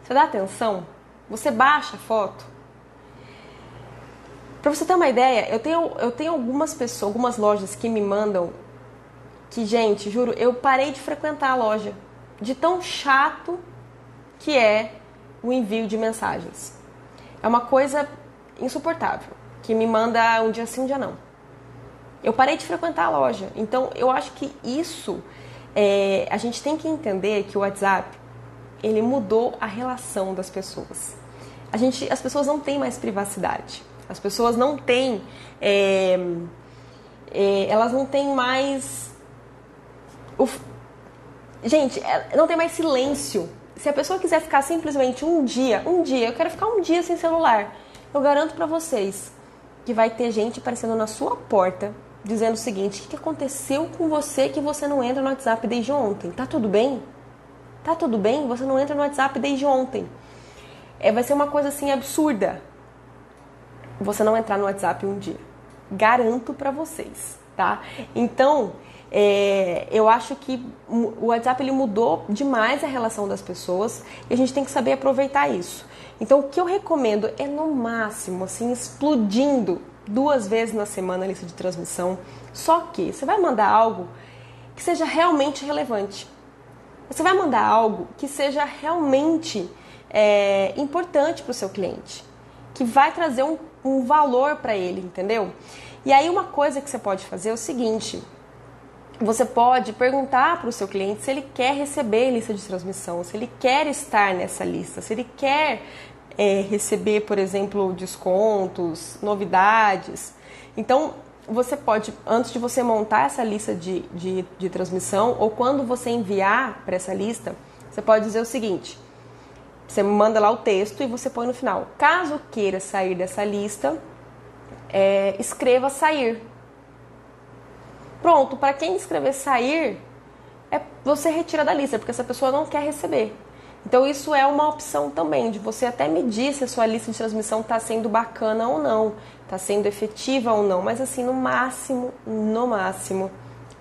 Você dá atenção? Você baixa a foto? Pra você ter uma ideia, eu tenho algumas pessoas, algumas lojas que me mandam que, gente, juro, eu parei de frequentar a loja de tão chato que é o envio de mensagens. É uma coisa insuportável, que me manda um dia sim, um dia não. Eu parei de frequentar a loja. Então, eu acho que isso, a gente tem que entender que o WhatsApp, ele mudou a relação das pessoas. As pessoas não têm mais privacidade. As pessoas não têm... elas não têm mais... Gente, não tem mais silêncio. Se a pessoa quiser ficar simplesmente um dia, eu quero ficar um dia sem celular, eu garanto pra vocês que vai ter gente aparecendo na sua porta dizendo o seguinte: o que aconteceu com você que você não entra no WhatsApp desde ontem? Tá tudo bem? Tá tudo bem? Você não entra no WhatsApp desde ontem. Vai ser uma coisa assim absurda você não entrar no WhatsApp um dia. Garanto pra vocês, tá? Então, eu acho que o WhatsApp ele mudou demais a relação das pessoas e a gente tem que saber aproveitar isso. Então, o que eu recomendo é, no máximo, assim, explodindo 2 vezes na semana a lista de transmissão. Só que você vai mandar algo que seja realmente relevante. Você vai mandar algo que seja realmente importante para o seu cliente, que vai trazer um valor para ele, entendeu? E aí uma coisa que você pode fazer é o seguinte: você pode perguntar para o seu cliente se ele quer receber lista de transmissão, se ele quer estar nessa lista, se ele quer receber, por exemplo, descontos, novidades. Então, você pode, antes de você montar essa lista de transmissão, ou quando você enviar para essa lista, você pode dizer o seguinte: você manda lá o texto e você põe no final: caso queira sair dessa lista, escreva sair. Pronto, para quem escrever sair, você retira da lista, porque essa pessoa não quer receber. Então isso é uma opção também, de você até medir se a sua lista de transmissão está sendo bacana ou não, está sendo efetiva ou não, mas assim, no máximo,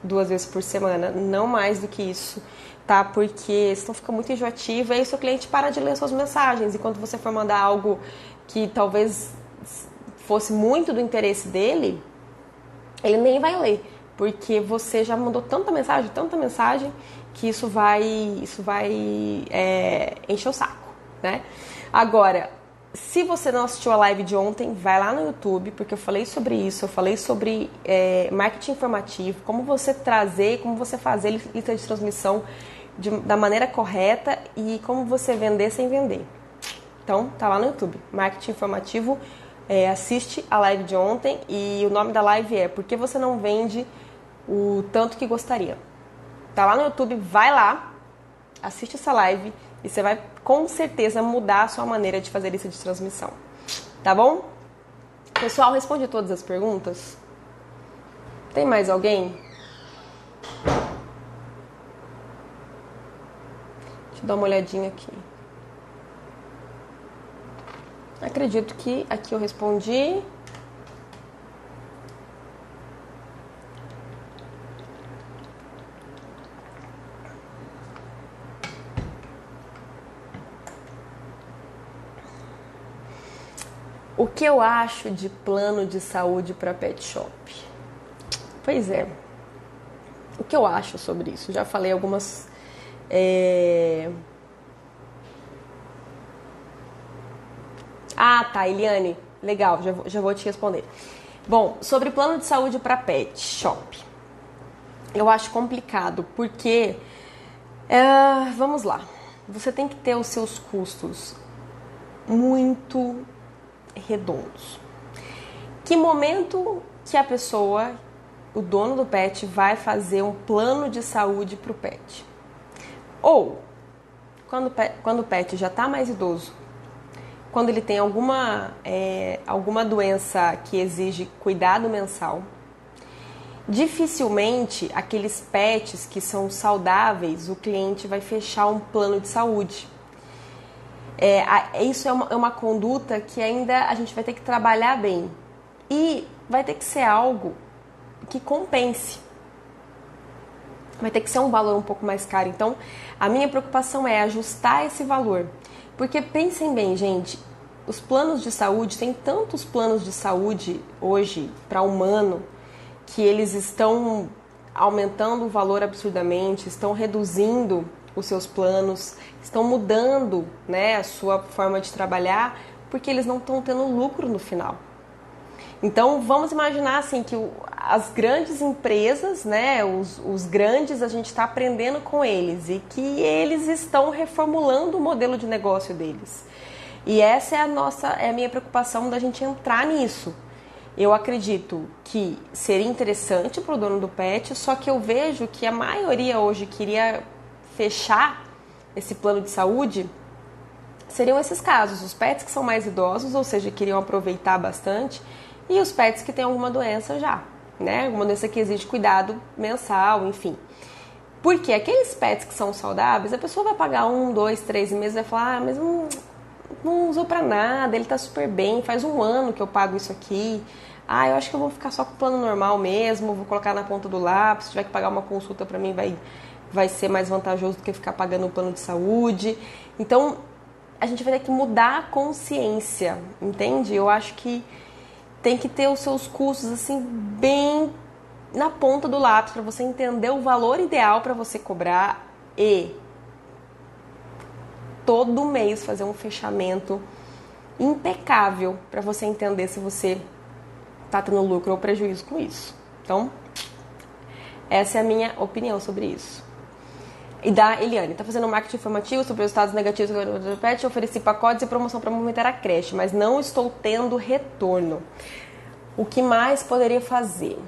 2 vezes por semana, não mais do que isso, tá? Porque senão fica muito enjoativo e aí o seu cliente para de ler suas mensagens, e quando você for mandar algo que talvez fosse muito do interesse dele, ele nem vai ler, porque você já mandou tanta mensagem, que isso vai encher o saco, né? Agora, se você não assistiu a live de ontem, vai lá no YouTube, porque eu falei sobre isso, eu falei sobre marketing informativo, como você trazer, como você fazer lista de transmissão da maneira correta e como você vender sem vender. Então, tá lá no YouTube, marketing informativo, assiste a live de ontem e o nome da live é Por que você não vende o tanto que gostaria? Tá lá no YouTube, vai lá, assiste essa live e você vai com certeza mudar a sua maneira de fazer lista de transmissão. Tá bom? Pessoal, responde todas as perguntas. Tem mais alguém? Deixa eu dar uma olhadinha aqui. Acredito que aqui eu respondi. O que eu acho de plano de saúde para pet shop? Pois é. O que eu acho sobre isso? Já falei algumas... Ah, tá, Eliane. Legal, já vou te responder. Bom, sobre plano de saúde para pet shop. Eu acho complicado, porque... vamos lá. Você tem que ter os seus custos muito redondos. Que momento que a pessoa, o dono do pet, vai fazer um plano de saúde para o pet? Ou quando o pet já está mais idoso, quando ele tem alguma doença que exige cuidado mensal, dificilmente aqueles pets que são saudáveis, o cliente vai fechar um plano de saúde. Isso é uma conduta que ainda a gente vai ter que trabalhar bem. E vai ter que ser algo que compense. Vai ter que ser um valor um pouco mais caro. Então, a minha preocupação é ajustar esse valor. Porque pensem bem, gente, os planos de saúde, tem tantos planos de saúde hoje para humano que eles estão aumentando o valor absurdamente, estão reduzindo os seus planos, estão mudando, né, a sua forma de trabalhar, porque eles não estão tendo lucro no final. Então, vamos imaginar assim que as grandes empresas, né, os grandes, a gente está aprendendo com eles e que eles estão reformulando o modelo de negócio deles. E essa é a minha preocupação da gente entrar nisso. Eu acredito que seria interessante para o dono do pet, só que eu vejo que a maioria hoje queria fechar esse plano de saúde. Seriam esses casos, os pets que são mais idosos, ou seja, queriam aproveitar bastante, e os pets que têm alguma doença já, né? Alguma doença que exige cuidado mensal, enfim. Porque aqueles pets que são saudáveis, a pessoa vai pagar 1, 2, 3 meses e vai falar, mas não usou pra nada, ele tá super bem, faz 1 ano que eu pago isso aqui. Eu acho que eu vou ficar só com o plano normal mesmo, vou colocar na ponta do lápis, se tiver que pagar uma consulta pra mim vai ser mais vantajoso do que ficar pagando o plano de saúde. Então, a gente vai ter que mudar a consciência, entende? Eu acho que tem que ter os seus custos assim bem na ponta do lápis para você entender o valor ideal para você cobrar e todo mês fazer um fechamento impecável para você entender se você está tendo lucro ou prejuízo com isso. Então, essa é a minha opinião sobre isso. E da Eliane, está fazendo marketing informativo sobre os resultados negativos do pet, ofereci pacotes e promoção para movimentar a creche, mas não estou tendo retorno. O que mais poderia fazer?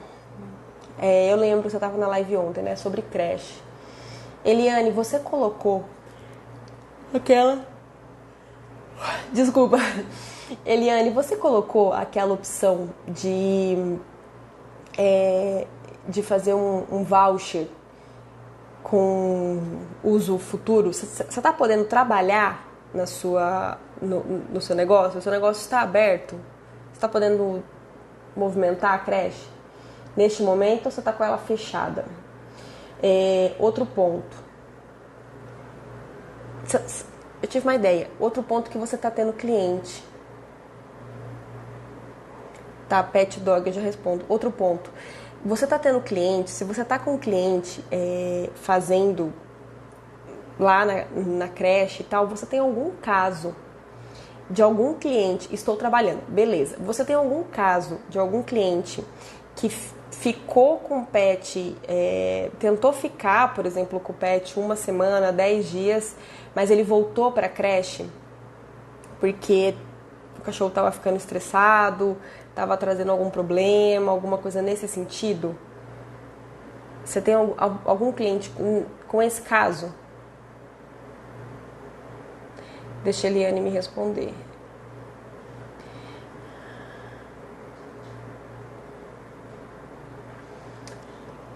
Eu lembro que você estava na live ontem, né, sobre creche. Eliane, você colocou Desculpa. Eliane, você colocou aquela opção de fazer um voucher com uso futuro? Você está podendo trabalhar no seu negócio? O seu negócio está aberto? Você está podendo movimentar a creche? Neste momento, ou você está com ela fechada? Outro ponto. Eu tive uma ideia. Outro ponto que você está tendo cliente. Tá, pet dog, eu já respondo. Outro ponto. Você está tendo cliente, se você está com um cliente fazendo lá na creche e tal, você tem algum caso de algum cliente, estou trabalhando, beleza. Você tem algum caso de algum cliente que ficou com o pet, tentou ficar, por exemplo, com o pet 1 semana, 10 dias, mas ele voltou para a creche porque o cachorro estava ficando estressado, estava trazendo algum problema, alguma coisa nesse sentido? Você tem algum cliente com esse caso? Deixa a Eliane me responder.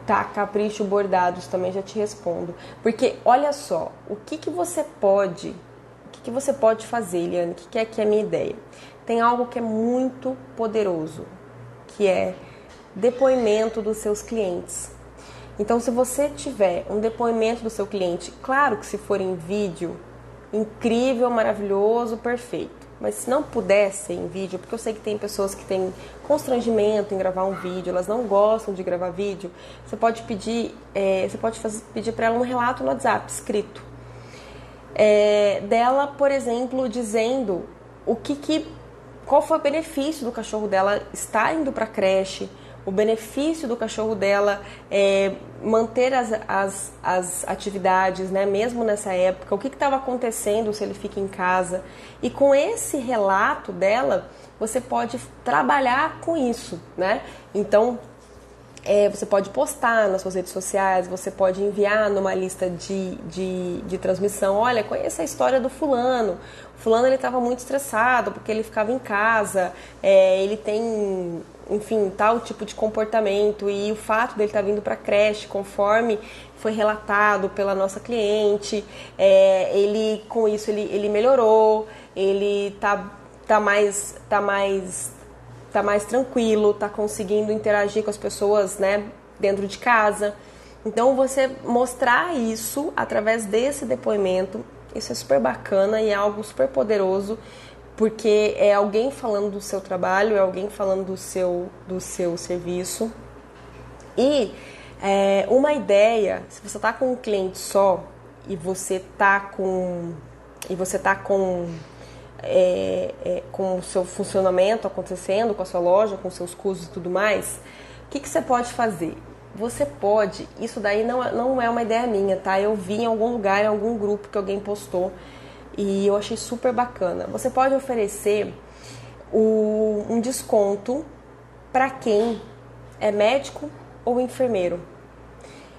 Tá, capricho bordados também já te respondo. Porque, olha só, o que você pode fazer, Eliane? O que é a minha ideia? Tem algo que é muito poderoso, que é depoimento dos seus clientes. Então, se você tiver um depoimento do seu cliente, claro que se for em vídeo, incrível, maravilhoso, perfeito. Mas se não puder ser em vídeo, porque eu sei que tem pessoas que têm constrangimento em gravar um vídeo, elas não gostam de gravar vídeo, você pode pedir, pedir para ela um relato no WhatsApp escrito. Dela, por exemplo, dizendo qual foi o benefício do cachorro dela estar indo para a creche, o benefício do cachorro dela manter as atividades, né, mesmo nessa época, o que estava acontecendo se ele fica em casa. E com esse relato dela, você pode trabalhar com isso, né? Então, você pode postar nas suas redes sociais, você pode enviar numa lista de transmissão. Olha, conheça a história do fulano. O fulano, ele estava muito estressado porque ele ficava em casa, ele tem, enfim, tal tipo de comportamento, e o fato dele estar vindo para a creche, conforme foi relatado pela nossa cliente, ele, com isso, ele melhorou, ele tá mais tranquilo, tá conseguindo interagir com as pessoas, né, dentro de casa. Então, você mostrar isso através desse depoimento, isso é super bacana e é algo super poderoso, porque é alguém falando do seu trabalho, é alguém falando do seu serviço. E uma ideia, se você tá com um cliente só e você tá com o seu funcionamento acontecendo, com a sua loja, com seus custos e tudo mais, que você pode fazer? Você pode, isso daí não é uma ideia minha, tá? Eu vi em algum lugar, em algum grupo que alguém postou e eu achei super bacana. Você pode oferecer um desconto para quem é médico ou enfermeiro.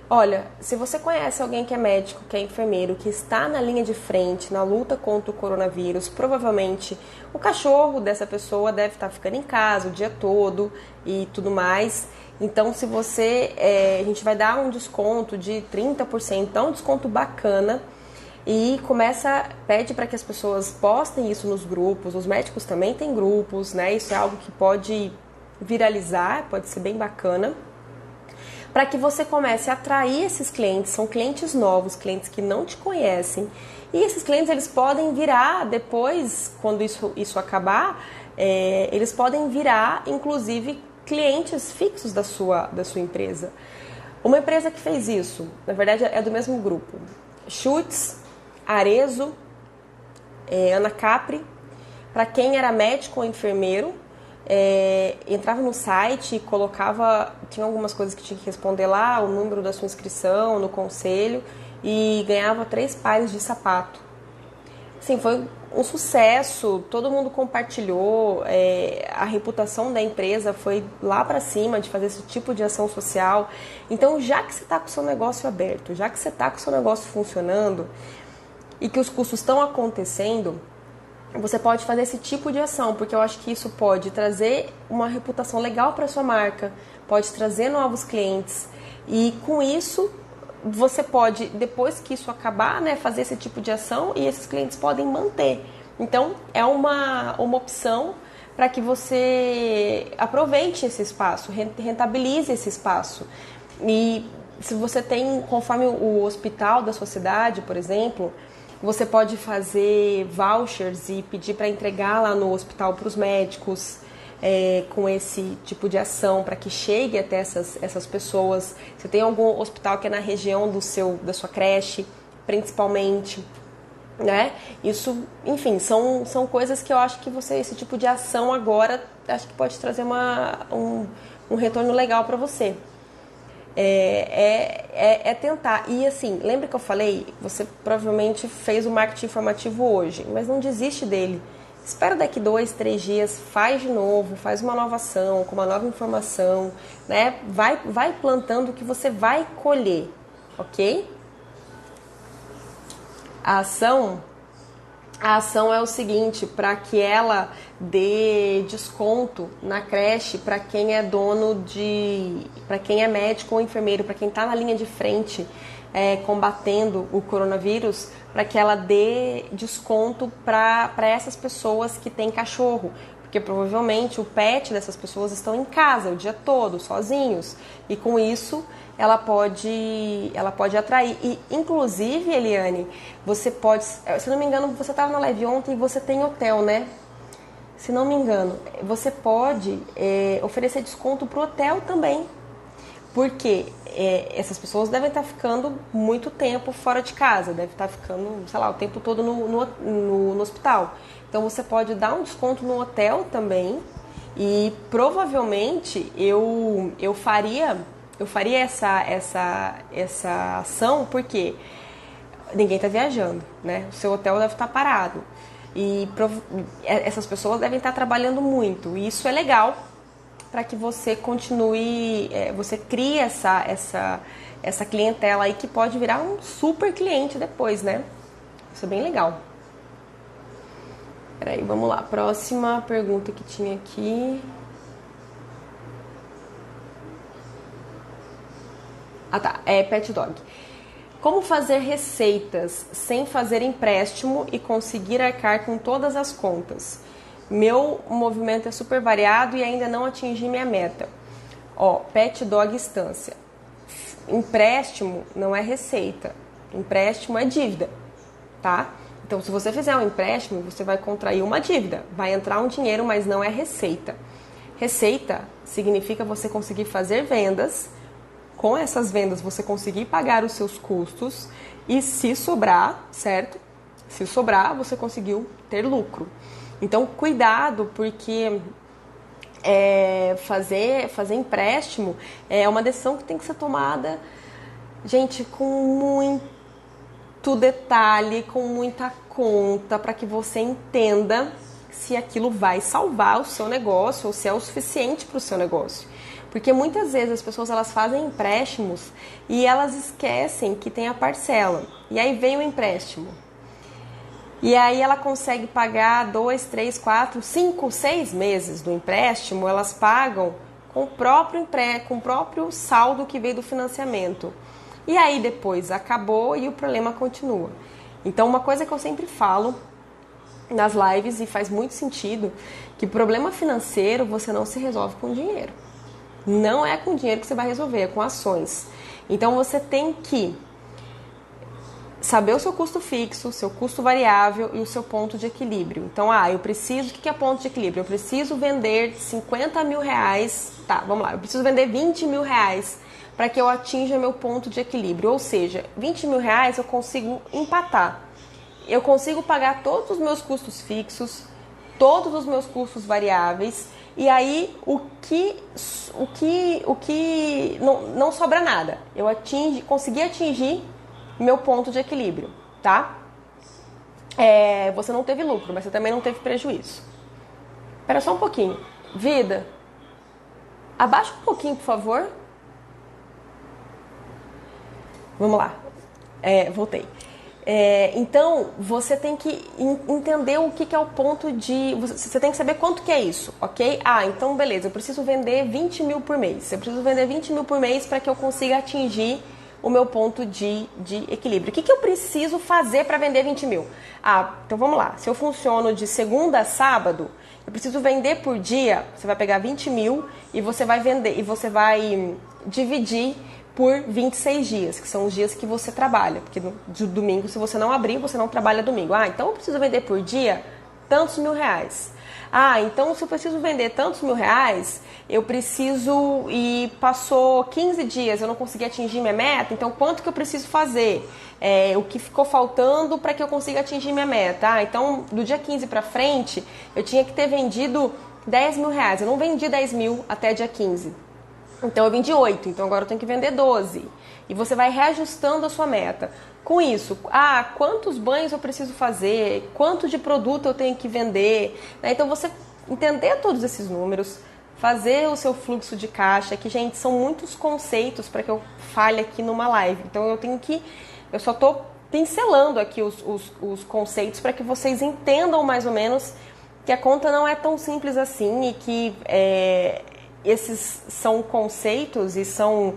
Olha, se você conhece alguém que é médico, que é enfermeiro, que está na linha de frente na luta contra o coronavírus, provavelmente o cachorro dessa pessoa deve estar ficando em casa o dia todo e tudo mais. Então, se você, a gente vai dar um desconto de 30%, dá um desconto bacana e pede para que as pessoas postem isso nos grupos. Os médicos também têm grupos, né? Isso é algo que pode viralizar, pode ser bem bacana, para que você comece a atrair esses clientes. São clientes novos, clientes que não te conhecem. E esses clientes, eles podem virar depois, quando isso acabar, eles podem virar, inclusive, clientes fixos da sua empresa. Uma empresa que fez isso, na verdade, é do mesmo grupo. Schutz, Arezzo, Ana Capri, para quem era médico ou enfermeiro, entrava no site e colocava, tinha algumas coisas que tinha que responder lá, o número da sua inscrição no conselho, e ganhava 3 pares de sapato. Assim, foi um sucesso, todo mundo compartilhou, a reputação da empresa foi lá para cima de fazer esse tipo de ação social. Então, já que você está com o seu negócio aberto, já que você está com o seu negócio funcionando e que os custos estão acontecendo, você pode fazer esse tipo de ação, porque eu acho que isso pode trazer uma reputação legal para sua marca, pode trazer novos clientes e com isso você pode, depois que isso acabar, né, fazer esse tipo de ação e esses clientes podem manter. Então é uma opção para que você aproveite esse espaço, rentabilize esse espaço. E se você tem, conforme o hospital da sua cidade, por exemplo, você pode fazer vouchers e pedir para entregar lá no hospital para os médicos, com esse tipo de ação, para que chegue até essas pessoas. Você tem algum hospital que é na região da sua creche, principalmente, né? Isso, enfim, são coisas que eu acho que esse tipo de ação agora, acho que pode trazer um retorno legal para você. Tentar. E assim, lembra que eu falei? Você provavelmente fez o marketing informativo hoje, mas não desiste dele. Espera daqui 2, 3 dias, faz de novo, faz uma nova ação, com uma nova informação, né? Vai plantando o que você vai colher, ok? A ação é o seguinte, para que ela dê desconto na creche para quem é para quem é médico ou enfermeiro, para quem está na linha de frente combatendo o coronavírus, para que ela dê desconto para essas pessoas que têm cachorro, porque provavelmente o pet dessas pessoas estão em casa o dia todo, sozinhos, e com isso ela pode atrair. E inclusive, Eliane, você pode, se não me engano, você estava na live ontem e você tem hotel, né? Se não me engano, você pode oferecer desconto para o hotel também, porque essas pessoas devem estar ficando muito tempo fora de casa, devem estar ficando, sei lá, o tempo todo no hospital. Então você pode dar um desconto no hotel também, e provavelmente eu faria essa ação porque ninguém está viajando, né? O seu hotel deve estar parado e essas pessoas devem estar trabalhando muito, e isso é legal para que você continue, você crie essa clientela aí que pode virar um super cliente depois, né? Isso é bem legal. Peraí, vamos lá. Próxima pergunta que tinha aqui. Ah, tá. Pet Dog. Como fazer receitas sem fazer empréstimo e conseguir arcar com todas as contas? Meu movimento é super variado e ainda não atingi minha meta. Pet Dog Estância. Empréstimo não é receita. Empréstimo é dívida, tá? Então, se você fizer um empréstimo, você vai contrair uma dívida. Vai entrar um dinheiro, mas não é receita. Receita significa você conseguir fazer vendas. Com essas vendas, você conseguir pagar os seus custos. E se sobrar, certo? Se sobrar, você conseguiu ter lucro. Então, cuidado, porque fazer empréstimo é uma decisão que tem que ser tomada, gente, com muito detalhe, com muita conta, para que você entenda se aquilo vai salvar o seu negócio ou se é o suficiente para o seu negócio. Porque muitas vezes as pessoas elas fazem empréstimos e elas esquecem que tem a parcela. E aí vem o empréstimo. E aí ela consegue pagar 2, 3, 4, 5, 6 meses do empréstimo, elas pagam com o próprio saldo que veio do financiamento. E aí depois acabou e o problema continua. Então uma coisa que eu sempre falo nas lives e faz muito sentido, que problema financeiro você não se resolve com dinheiro. Não é com dinheiro que você vai resolver, é com ações. Então você tem que saber o seu custo fixo, o seu custo variável e o seu ponto de equilíbrio. Então, o que é ponto de equilíbrio? Eu preciso vender 50 mil reais, vamos lá, eu preciso vender 20 mil reais para que eu atinja meu ponto de equilíbrio. Ou seja, 20 mil reais eu consigo empatar. Eu consigo pagar todos os meus custos fixos, todos os meus custos variáveis, e aí o que não sobra nada. Eu consegui atingir meu ponto de equilíbrio, tá? Você não teve lucro, mas você também não teve prejuízo. Espera só um pouquinho. Vida, abaixa um pouquinho, por favor. Vamos lá. Voltei. Então, você tem que entender o que é o ponto de... Você tem que saber quanto que é isso, ok? Então beleza, eu preciso vender 20 mil por mês. Eu preciso vender 20 mil por mês para que eu consiga atingir o meu ponto de equilíbrio. O que eu preciso fazer para vender 20 mil? Então vamos lá. Se eu funciono de segunda a sábado, eu preciso vender por dia. Você vai pegar 20 mil e você vai vender, e você vai dividir por 26 dias, que são os dias que você trabalha. Porque de domingo, se você não abrir, você não trabalha domingo. Então eu preciso vender por dia tantos mil reais. Então se eu preciso vender tantos mil reais, eu preciso, e passou 15 dias, eu não consegui atingir minha meta, então quanto que eu preciso fazer? O que ficou faltando para que eu consiga atingir minha meta? Então do dia 15 para frente, eu tinha que ter vendido 10 mil reais. Eu não vendi 10 mil até dia 15. Então eu vendi 8, então agora eu tenho que vender 12. E você vai reajustando a sua meta. Com isso, quantos banhos eu preciso fazer? Quanto de produto eu tenho que vender? Então você entender todos esses números, fazer o seu fluxo de caixa, que, gente, são muitos conceitos para que eu fale aqui numa live. Então eu só estou pincelando aqui os conceitos para que vocês entendam mais ou menos que a conta não é tão simples assim e que esses são conceitos e são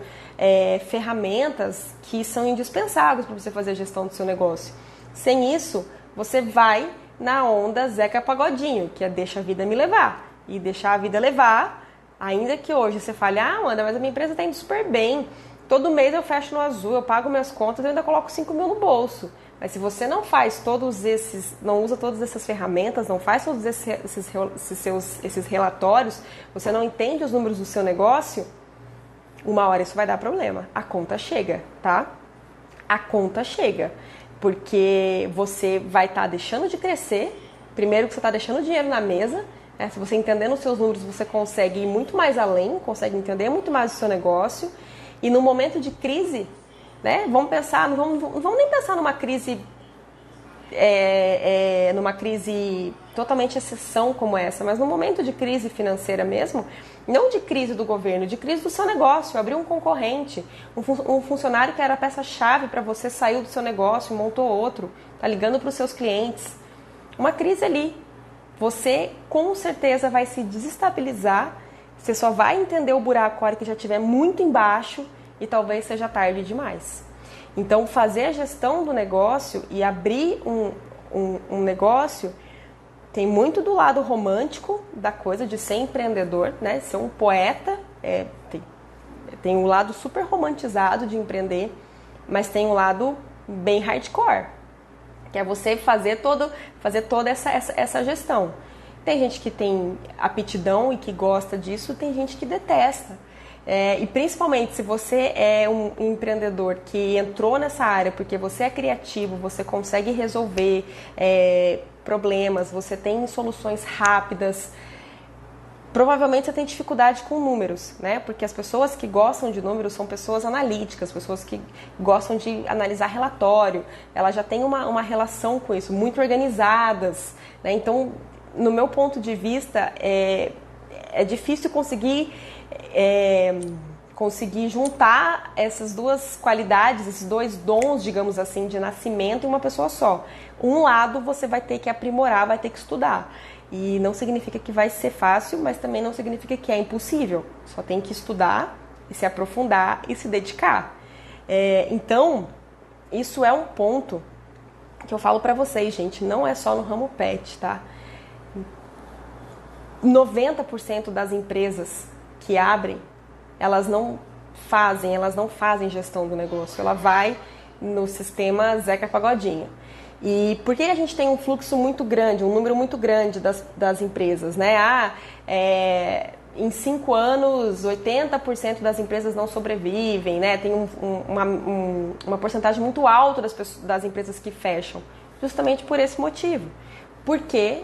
ferramentas que são indispensáveis para você fazer a gestão do seu negócio. Sem isso, você vai na onda Zeca Pagodinho, que é deixa a vida me levar. E deixar a vida levar, ainda que hoje você fale, Amanda, mas a minha empresa está indo super bem, todo mês eu fecho no azul, eu pago minhas contas, eu ainda coloco 5 mil no bolso. Mas se você não faz não usa todas essas ferramentas, não faz todos esses relatórios, você não entende os números do seu negócio, uma hora isso vai dar problema. A conta chega, tá? A conta chega. Porque você vai estar deixando de crescer. Primeiro que você está deixando dinheiro na mesa. Se você entendendo os seus números, você consegue ir muito mais além, consegue entender muito mais o seu negócio. E no momento de crise, vamos pensar, não vamos nem pensar numa crise totalmente exceção como essa, mas no momento de crise financeira mesmo, não de crise do governo, de crise do seu negócio, abrir um concorrente, um funcionário que era peça-chave para você saiu do seu negócio e montou outro, tá ligando para os seus clientes, uma crise ali, você com certeza vai se desestabilizar, você só vai entender o buraco a hora que já estiver muito embaixo e talvez seja tarde demais. Então, fazer a gestão do negócio e abrir um negócio tem muito do lado romântico da coisa de ser empreendedor, ser um poeta, tem um lado super romantizado de empreender, mas tem um lado bem hardcore, que é você fazer toda essa gestão. Tem gente que tem aptidão e que gosta disso, tem gente que detesta. E principalmente se você é um empreendedor que entrou nessa área porque você é criativo, você consegue resolver problemas, você tem soluções rápidas, provavelmente você tem dificuldade com números, né? Porque as pessoas que gostam de números são pessoas analíticas, pessoas que gostam de analisar relatório, elas já têm uma relação com isso, muito organizadas, né? Então, no meu ponto de vista, é difícil conseguir juntar essas duas qualidades, esses dois dons, digamos assim, de nascimento em uma pessoa só. Um lado você vai ter que aprimorar, vai ter que estudar. E não significa que vai ser fácil, mas também não significa que é impossível. Só tem que estudar, e se aprofundar e se dedicar. Então, isso é um ponto que eu falo pra vocês, gente. Não é só no ramo pet, tá? 90% das empresas que abrem, elas não fazem gestão do negócio. Ela vai no sistema Zeca Pagodinho. E por que a gente tem um fluxo muito grande, um número muito grande das empresas, né? Em 5 anos, 80% das empresas não sobrevivem, né? Tem uma porcentagem muito alta das empresas que fecham, justamente por esse motivo. Porque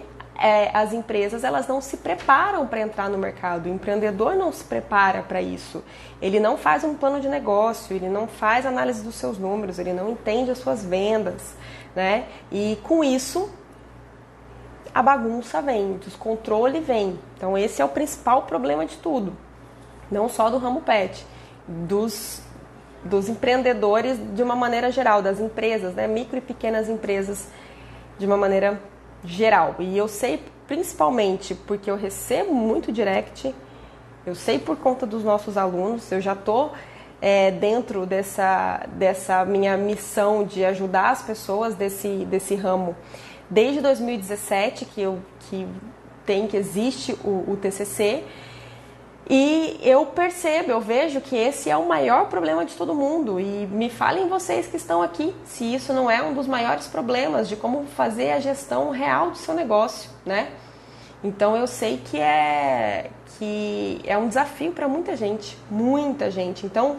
as empresas elas não se preparam para entrar no mercado, o empreendedor não se prepara para isso. Ele não faz um plano de negócio, ele não faz análise dos seus números, ele não entende as suas vendas, né? E com isso a bagunça vem, o descontrole vem. Então esse é o principal problema de tudo, não só do ramo pet, dos empreendedores de uma maneira geral, das empresas, né? Micro e pequenas empresas de uma maneira geral. E eu sei principalmente porque eu recebo muito direct, eu sei por conta dos nossos alunos, eu já estou dentro dessa minha missão de ajudar as pessoas desse ramo desde 2017 que existe o TCC, e eu vejo que esse é o maior problema de todo mundo. E me falem vocês que estão aqui se isso não é um dos maiores problemas de como fazer a gestão real do seu negócio, né? Então eu sei que é um desafio para muita gente, muita gente. Então,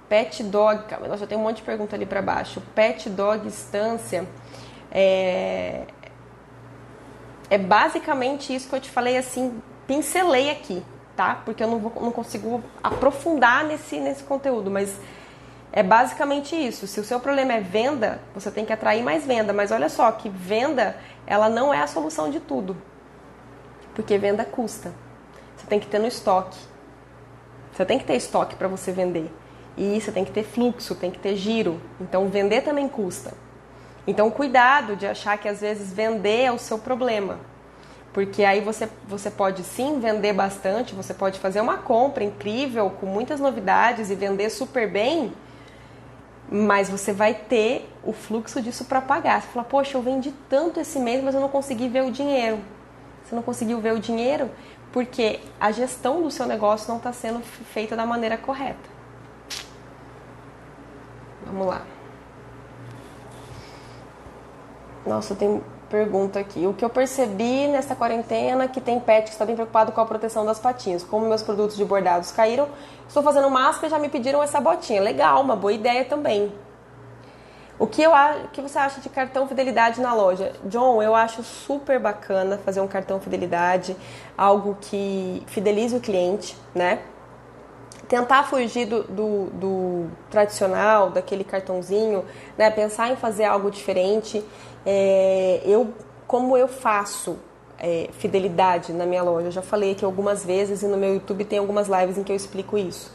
pet dog, calma, já tem um monte de pergunta ali para baixo. Pet dog estância é basicamente isso que eu te falei, assim, pincelei aqui, tá? Porque eu não consigo aprofundar nesse conteúdo, mas é basicamente isso. Se o seu problema é venda, você tem que atrair mais venda. Mas olha só, que venda, ela não é a solução de tudo. Porque venda custa. Você tem que ter no estoque. Você tem que ter estoque para você vender. E você tem que ter fluxo, tem que ter giro. Então, vender também custa. Então, cuidado de achar que às vezes vender é o seu problema. Porque aí você pode sim vender bastante, você pode fazer uma compra incrível, com muitas novidades e vender super bem, mas você vai ter o fluxo disso para pagar. Você fala, poxa, eu vendi tanto esse mês, mas eu não consegui ver o dinheiro. Você não conseguiu ver o dinheiro porque a gestão do seu negócio não está sendo feita da maneira correta. Vamos lá. Nossa, tem pergunta aqui. O que eu percebi nessa quarentena é que tem pet que está bem preocupado com a proteção das patinhas. Como meus produtos de bordados caíram, estou fazendo máscara e já me pediram essa botinha. Legal, uma boa ideia também. O que você acha de cartão fidelidade na loja? John, eu acho super bacana fazer um cartão fidelidade, algo que fidelize o cliente, né? Tentar fugir do tradicional, daquele cartãozinho, né? Pensar em fazer algo diferente. Como eu faço fidelidade na minha loja, eu já falei aqui algumas vezes e no meu YouTube tem algumas lives em que eu explico isso.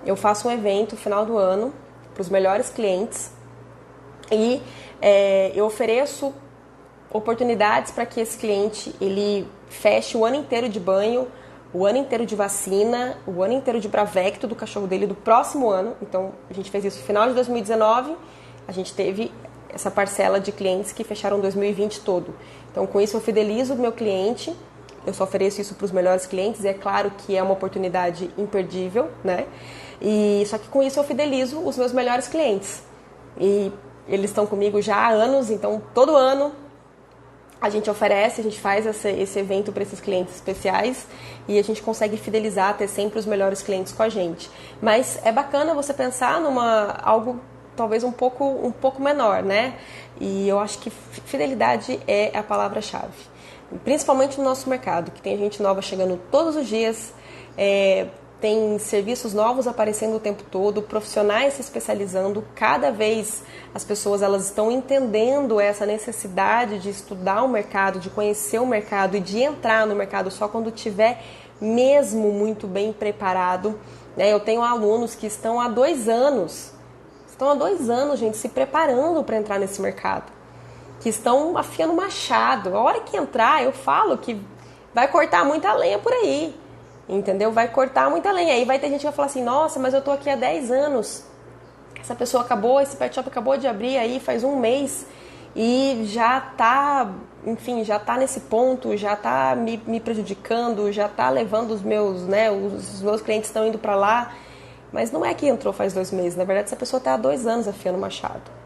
Eu faço um evento no final do ano para os melhores clientes e eu ofereço oportunidades para que esse cliente ele feche o ano inteiro de banho, o ano inteiro de vacina, o ano inteiro de Bravecto do cachorro dele do próximo ano. Então, a gente fez isso no final de 2019, a gente teve essa parcela de clientes que fecharam 2020 todo. Então, com isso, eu fidelizo o meu cliente, eu só ofereço isso para os melhores clientes, e é claro que é uma oportunidade imperdível, né? Só que com isso eu fidelizo os meus melhores clientes. E eles estão comigo já há anos, então todo ano a gente oferece, a gente faz esse evento para esses clientes especiais e a gente consegue fidelizar, ter sempre os melhores clientes com a gente. Mas é bacana você pensar algo talvez um pouco menor, né? E eu acho que fidelidade é a palavra-chave, principalmente no nosso mercado, que tem gente nova chegando todos os dias, tem serviços novos aparecendo o tempo todo, profissionais se especializando. Cada vez as pessoas elas estão entendendo essa necessidade de estudar o mercado, de conhecer o mercado e de entrar no mercado só quando tiver mesmo muito bem preparado. Eu tenho alunos que estão há 2 anos, gente, se preparando para entrar nesse mercado, que estão afiando machado. A hora que entrar, eu falo que vai cortar muita lenha por aí. Entendeu? Vai cortar muita lenha. Aí vai ter gente que vai falar assim, nossa, mas eu tô aqui há 10 anos. Esse pet shop acabou de abrir aí faz 1 mês e já tá, enfim, já tá nesse ponto, já tá me prejudicando, já tá levando os meus clientes estão indo para lá. Mas não é que entrou faz 2 meses, na verdade essa pessoa tá há 2 anos afiando machado.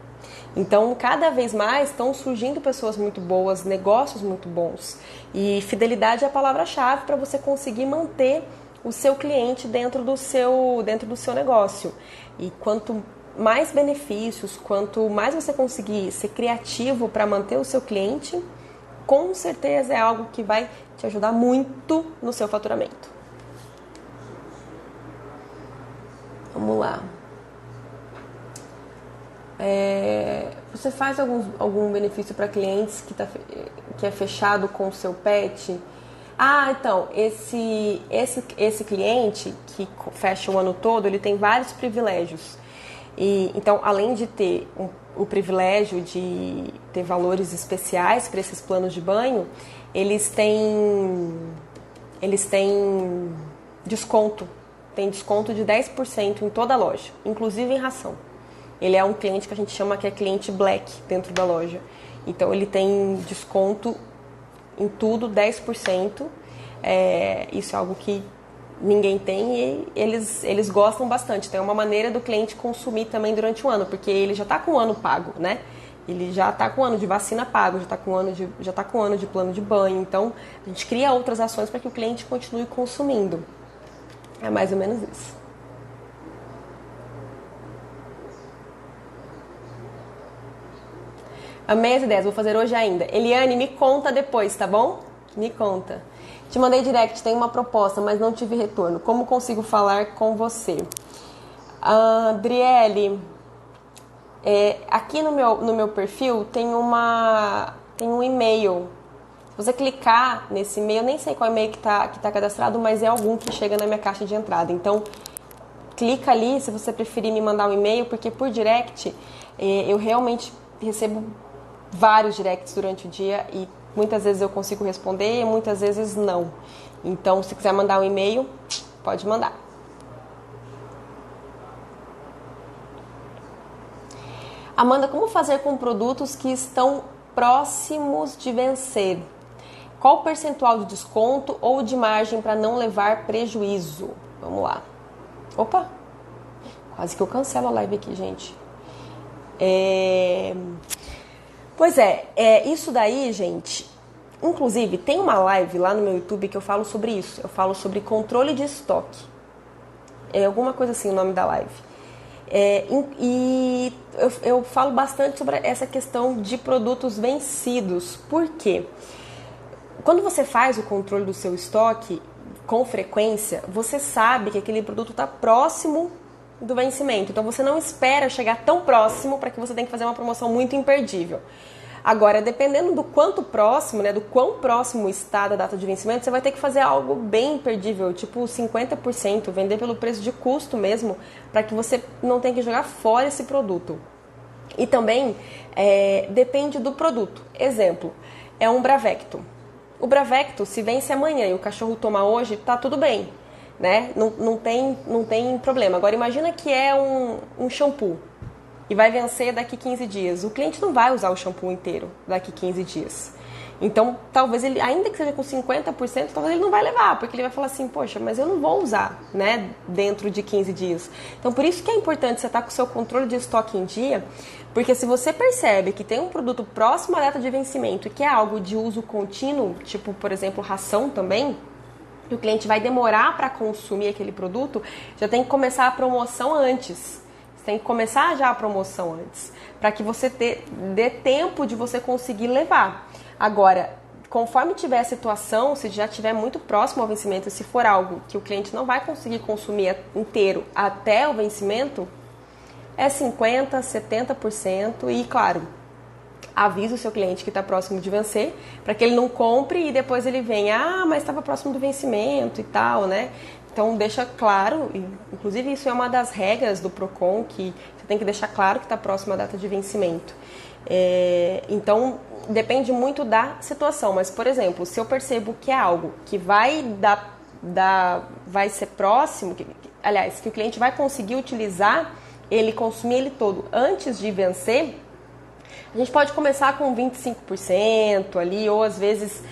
Então, cada vez mais estão surgindo pessoas muito boas, negócios muito bons. E fidelidade é a palavra-chave para você conseguir manter o seu cliente dentro do seu negócio. E quanto mais benefícios, quanto mais você conseguir ser criativo para manter o seu cliente, com certeza é algo que vai te ajudar muito no seu faturamento. Vamos lá. Você faz algum benefício para clientes que é fechado com o seu pet? Então, esse cliente que fecha o ano todo, ele tem vários privilégios. Então, além de ter o privilégio de ter valores especiais para esses planos de banho, eles têm desconto. Tem desconto de 10% em toda a loja, inclusive em ração. Ele é um cliente que a gente chama que é cliente black dentro da loja. Então, ele tem desconto em tudo, 10%. Isso é algo que ninguém tem e eles gostam bastante. Então, é uma maneira do cliente consumir também durante o ano, porque ele já está com o ano pago, né? Ele já está com o ano de vacina pago, já está com o ano de plano de banho. Então, a gente cria outras ações para que o cliente continue consumindo. É mais ou menos isso. Amei as ideias, vou fazer hoje ainda. Eliane, me conta depois, tá bom? Me conta. Te mandei direct, tem uma proposta, mas não tive retorno. Como consigo falar com você? Adriele, aqui no meu perfil tem um e-mail. Se você clicar nesse e-mail, eu nem sei qual e-mail que tá cadastrado, mas é algum que chega na minha caixa de entrada. Então, clica ali se você preferir me mandar um e-mail, porque por direct eu realmente recebo vários directs durante o dia e muitas vezes eu consigo responder e muitas vezes não. Então, se quiser mandar um e-mail, pode mandar. Amanda, como fazer com produtos que estão próximos de vencer? Qual o percentual de desconto ou de margem para não levar prejuízo? Vamos lá. Opa! Quase que eu cancelo a live aqui, gente. Pois isso daí, gente. Inclusive, tem uma live lá no meu YouTube que eu falo sobre isso. Eu falo sobre controle de estoque. Alguma coisa assim o nome da live. E eu falo bastante sobre essa questão de produtos vencidos. Por quê? Quando você faz o controle do seu estoque com frequência, você sabe que aquele produto está próximo do vencimento. Então, você não espera chegar tão próximo para que você tenha que fazer uma promoção muito imperdível. Agora, dependendo do quanto próximo, do quão próximo está da data de vencimento, você vai ter que fazer algo bem imperdível, tipo 50%, vender pelo preço de custo mesmo, para que você não tenha que jogar fora esse produto. E também depende do produto. Exemplo, é um Bravecto. O Bravecto, se vence amanhã e o cachorro toma hoje, tá tudo bem, né? Não tem problema. Agora, imagina que é um shampoo e vai vencer daqui 15 dias. O cliente não vai usar o shampoo inteiro daqui 15 dias. Então, talvez ele, ainda que seja com 50%, talvez ele não vai levar, porque ele vai falar assim, poxa, mas eu não vou usar, né, dentro de 15 dias. Então, por isso que é importante você estar com o seu controle de estoque em dia, porque se você percebe que tem um produto próximo à data de vencimento e que é algo de uso contínuo, tipo, por exemplo, ração também, e o cliente vai demorar para consumir aquele produto, já tem que começar a promoção antes. Você tem que começar já a promoção antes, para que você dê tempo de você conseguir levar. Agora, conforme tiver a situação, se já estiver muito próximo ao vencimento, se for algo que o cliente não vai conseguir consumir inteiro até o vencimento, é 50%, 70% e, claro, avisa o seu cliente que está próximo de vencer, para que ele não compre e depois ele venha, mas estava próximo do vencimento e tal, né? Então deixa claro, inclusive isso é uma das regras do Procon, que você tem que deixar claro que está próximo à data de vencimento. Então depende muito da situação, mas por exemplo, se eu percebo que é algo que vai vai ser próximo, aliás, que o cliente vai conseguir utilizar, ele consumir ele todo antes de vencer, a gente pode começar com 25% ali, ou às vezes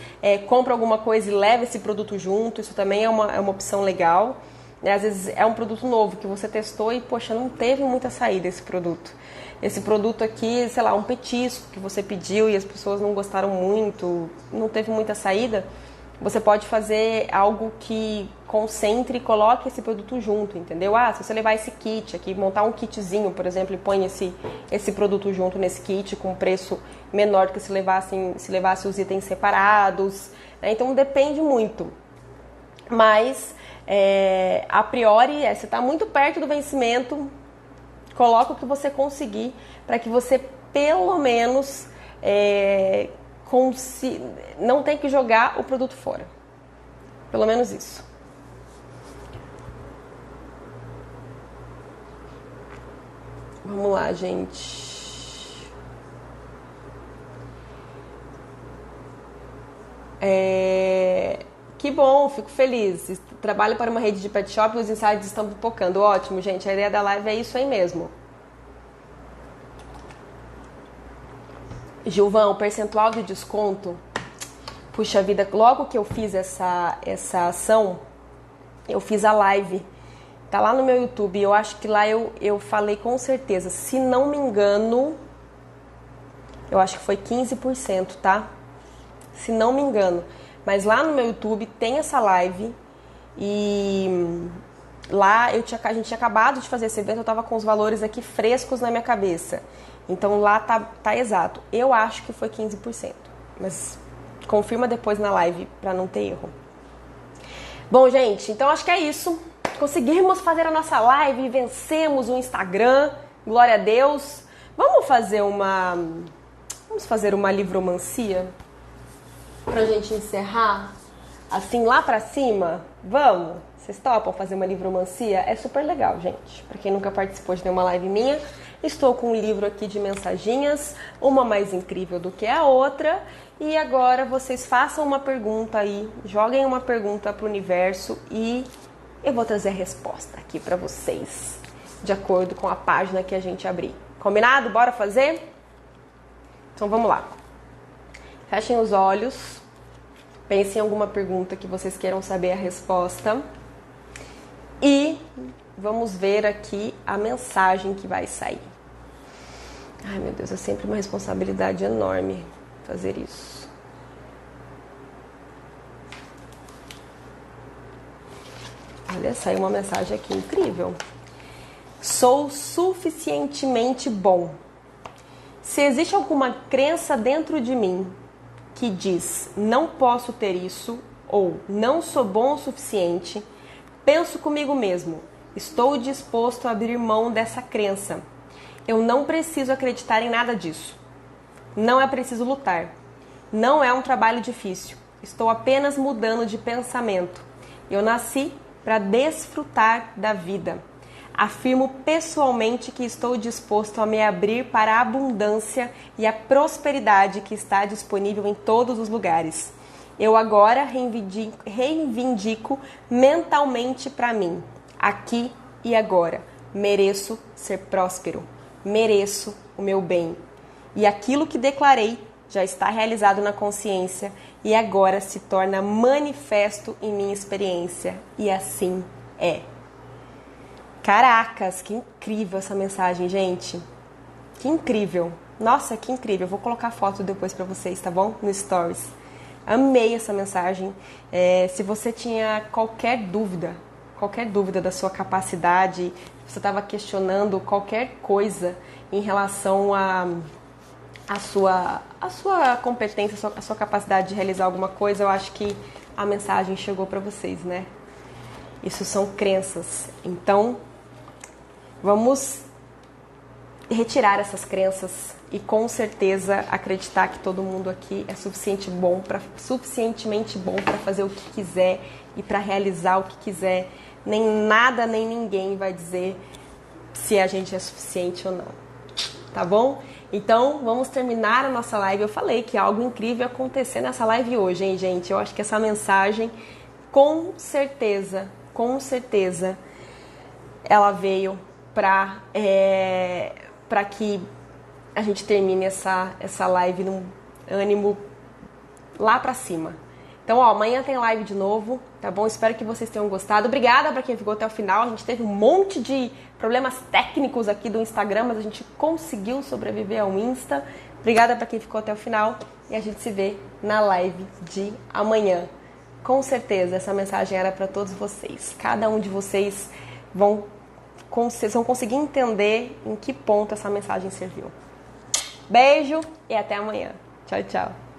compra alguma coisa e leva esse produto junto, isso também é uma opção legal. Às vezes é um produto novo que você testou e, poxa, não teve muita saída esse produto. Esse produto aqui, sei lá, um petisco que você pediu e as pessoas não gostaram muito, não teve muita saída. Você pode fazer algo que concentre e coloque esse produto junto, entendeu? Se você levar esse kit aqui, montar um kitzinho, por exemplo, e põe esse produto junto nesse kit com preço menor do que se levasse os itens separados, né? Então depende muito. Mas, a priori, se está muito perto do vencimento, coloca o que você conseguir para que você, pelo menos, não tem que jogar o produto fora. Pelo menos isso. Vamos lá, gente. Que bom, fico feliz. Trabalho para uma rede de pet shop e os insights estão pipocando. Ótimo, gente. A ideia da live é isso aí mesmo. Gilvão, o percentual de desconto, puxa vida, logo que eu fiz essa ação, eu fiz a live, tá lá no meu YouTube, eu acho que lá eu falei com certeza, se não me engano, eu acho que foi 15%, tá? Se não me engano, mas lá no meu YouTube tem essa live e lá a gente tinha acabado de fazer esse evento, eu tava com os valores aqui frescos na minha cabeça. Então lá tá exato. Eu acho que foi 15%. Mas confirma depois na live para não ter erro. Bom, gente, então acho que é isso. Conseguimos fazer a nossa live, vencemos o Instagram. Glória a Deus. Vamos fazer uma livromancia pra gente encerrar assim lá pra cima? Vamos? Vocês topam fazer uma livromancia? É super legal, gente. Pra quem nunca participou de nenhuma live minha, estou com um livro aqui de mensaginhas, uma mais incrível do que a outra. E agora vocês façam uma pergunta aí, joguem uma pergunta pro universo e eu vou trazer a resposta aqui pra vocês, de acordo com a página que a gente abrir. Combinado? Bora fazer? Então vamos lá. Fechem os olhos, pensem em alguma pergunta que vocês queiram saber a resposta e vamos ver aqui a mensagem que vai sair. Ai, meu Deus, é sempre uma responsabilidade enorme fazer isso. Olha, saiu uma mensagem aqui incrível. Sou suficientemente bom. Se existe alguma crença dentro de mim que diz não posso ter isso ou não sou bom o suficiente, penso comigo mesmo, estou disposto a abrir mão dessa crença. Eu não preciso acreditar em nada disso. Não é preciso lutar. Não é um trabalho difícil. Estou apenas mudando de pensamento. Eu nasci para desfrutar da vida. Afirmo pessoalmente que estou disposto a me abrir para a abundância e a prosperidade que está disponível em todos os lugares. Eu agora reivindico mentalmente para mim, aqui e agora. Mereço ser próspero. Mereço o meu bem. E aquilo que declarei já está realizado na consciência e agora se torna manifesto em minha experiência. E assim é. Caracas, que incrível essa mensagem, gente. Que incrível. Nossa, que incrível. Eu vou colocar a foto depois pra vocês, tá bom? No Stories. Amei essa mensagem. Se você tinha qualquer dúvida qualquer dúvida da sua capacidade, você estava questionando qualquer coisa em relação a sua competência, a sua capacidade de realizar alguma coisa, eu acho que a mensagem chegou para vocês, né? Isso são crenças. Então, vamos retirar essas crenças e com certeza acreditar que todo mundo aqui é suficientemente bom para fazer o que quiser e para realizar o que quiser. Nem nada, nem ninguém vai dizer se a gente é suficiente ou não. Tá bom? Então, vamos terminar a nossa live. Eu falei que algo incrível ia acontecer nessa live hoje, hein, gente? Eu acho que essa mensagem, com certeza, ela veio para que a gente termine essa live num ânimo lá pra cima. Então, ó, amanhã tem live de novo, tá bom? Espero que vocês tenham gostado. Obrigada pra quem ficou até o final. A gente teve um monte de problemas técnicos aqui do Instagram, mas a gente conseguiu sobreviver ao Insta. Obrigada pra quem ficou até o final e a gente se vê na live de amanhã. Com certeza, essa mensagem era pra todos vocês. Cada um de vocês vão conseguir entender em que ponto essa mensagem serviu. Beijo e até amanhã. Tchau, tchau.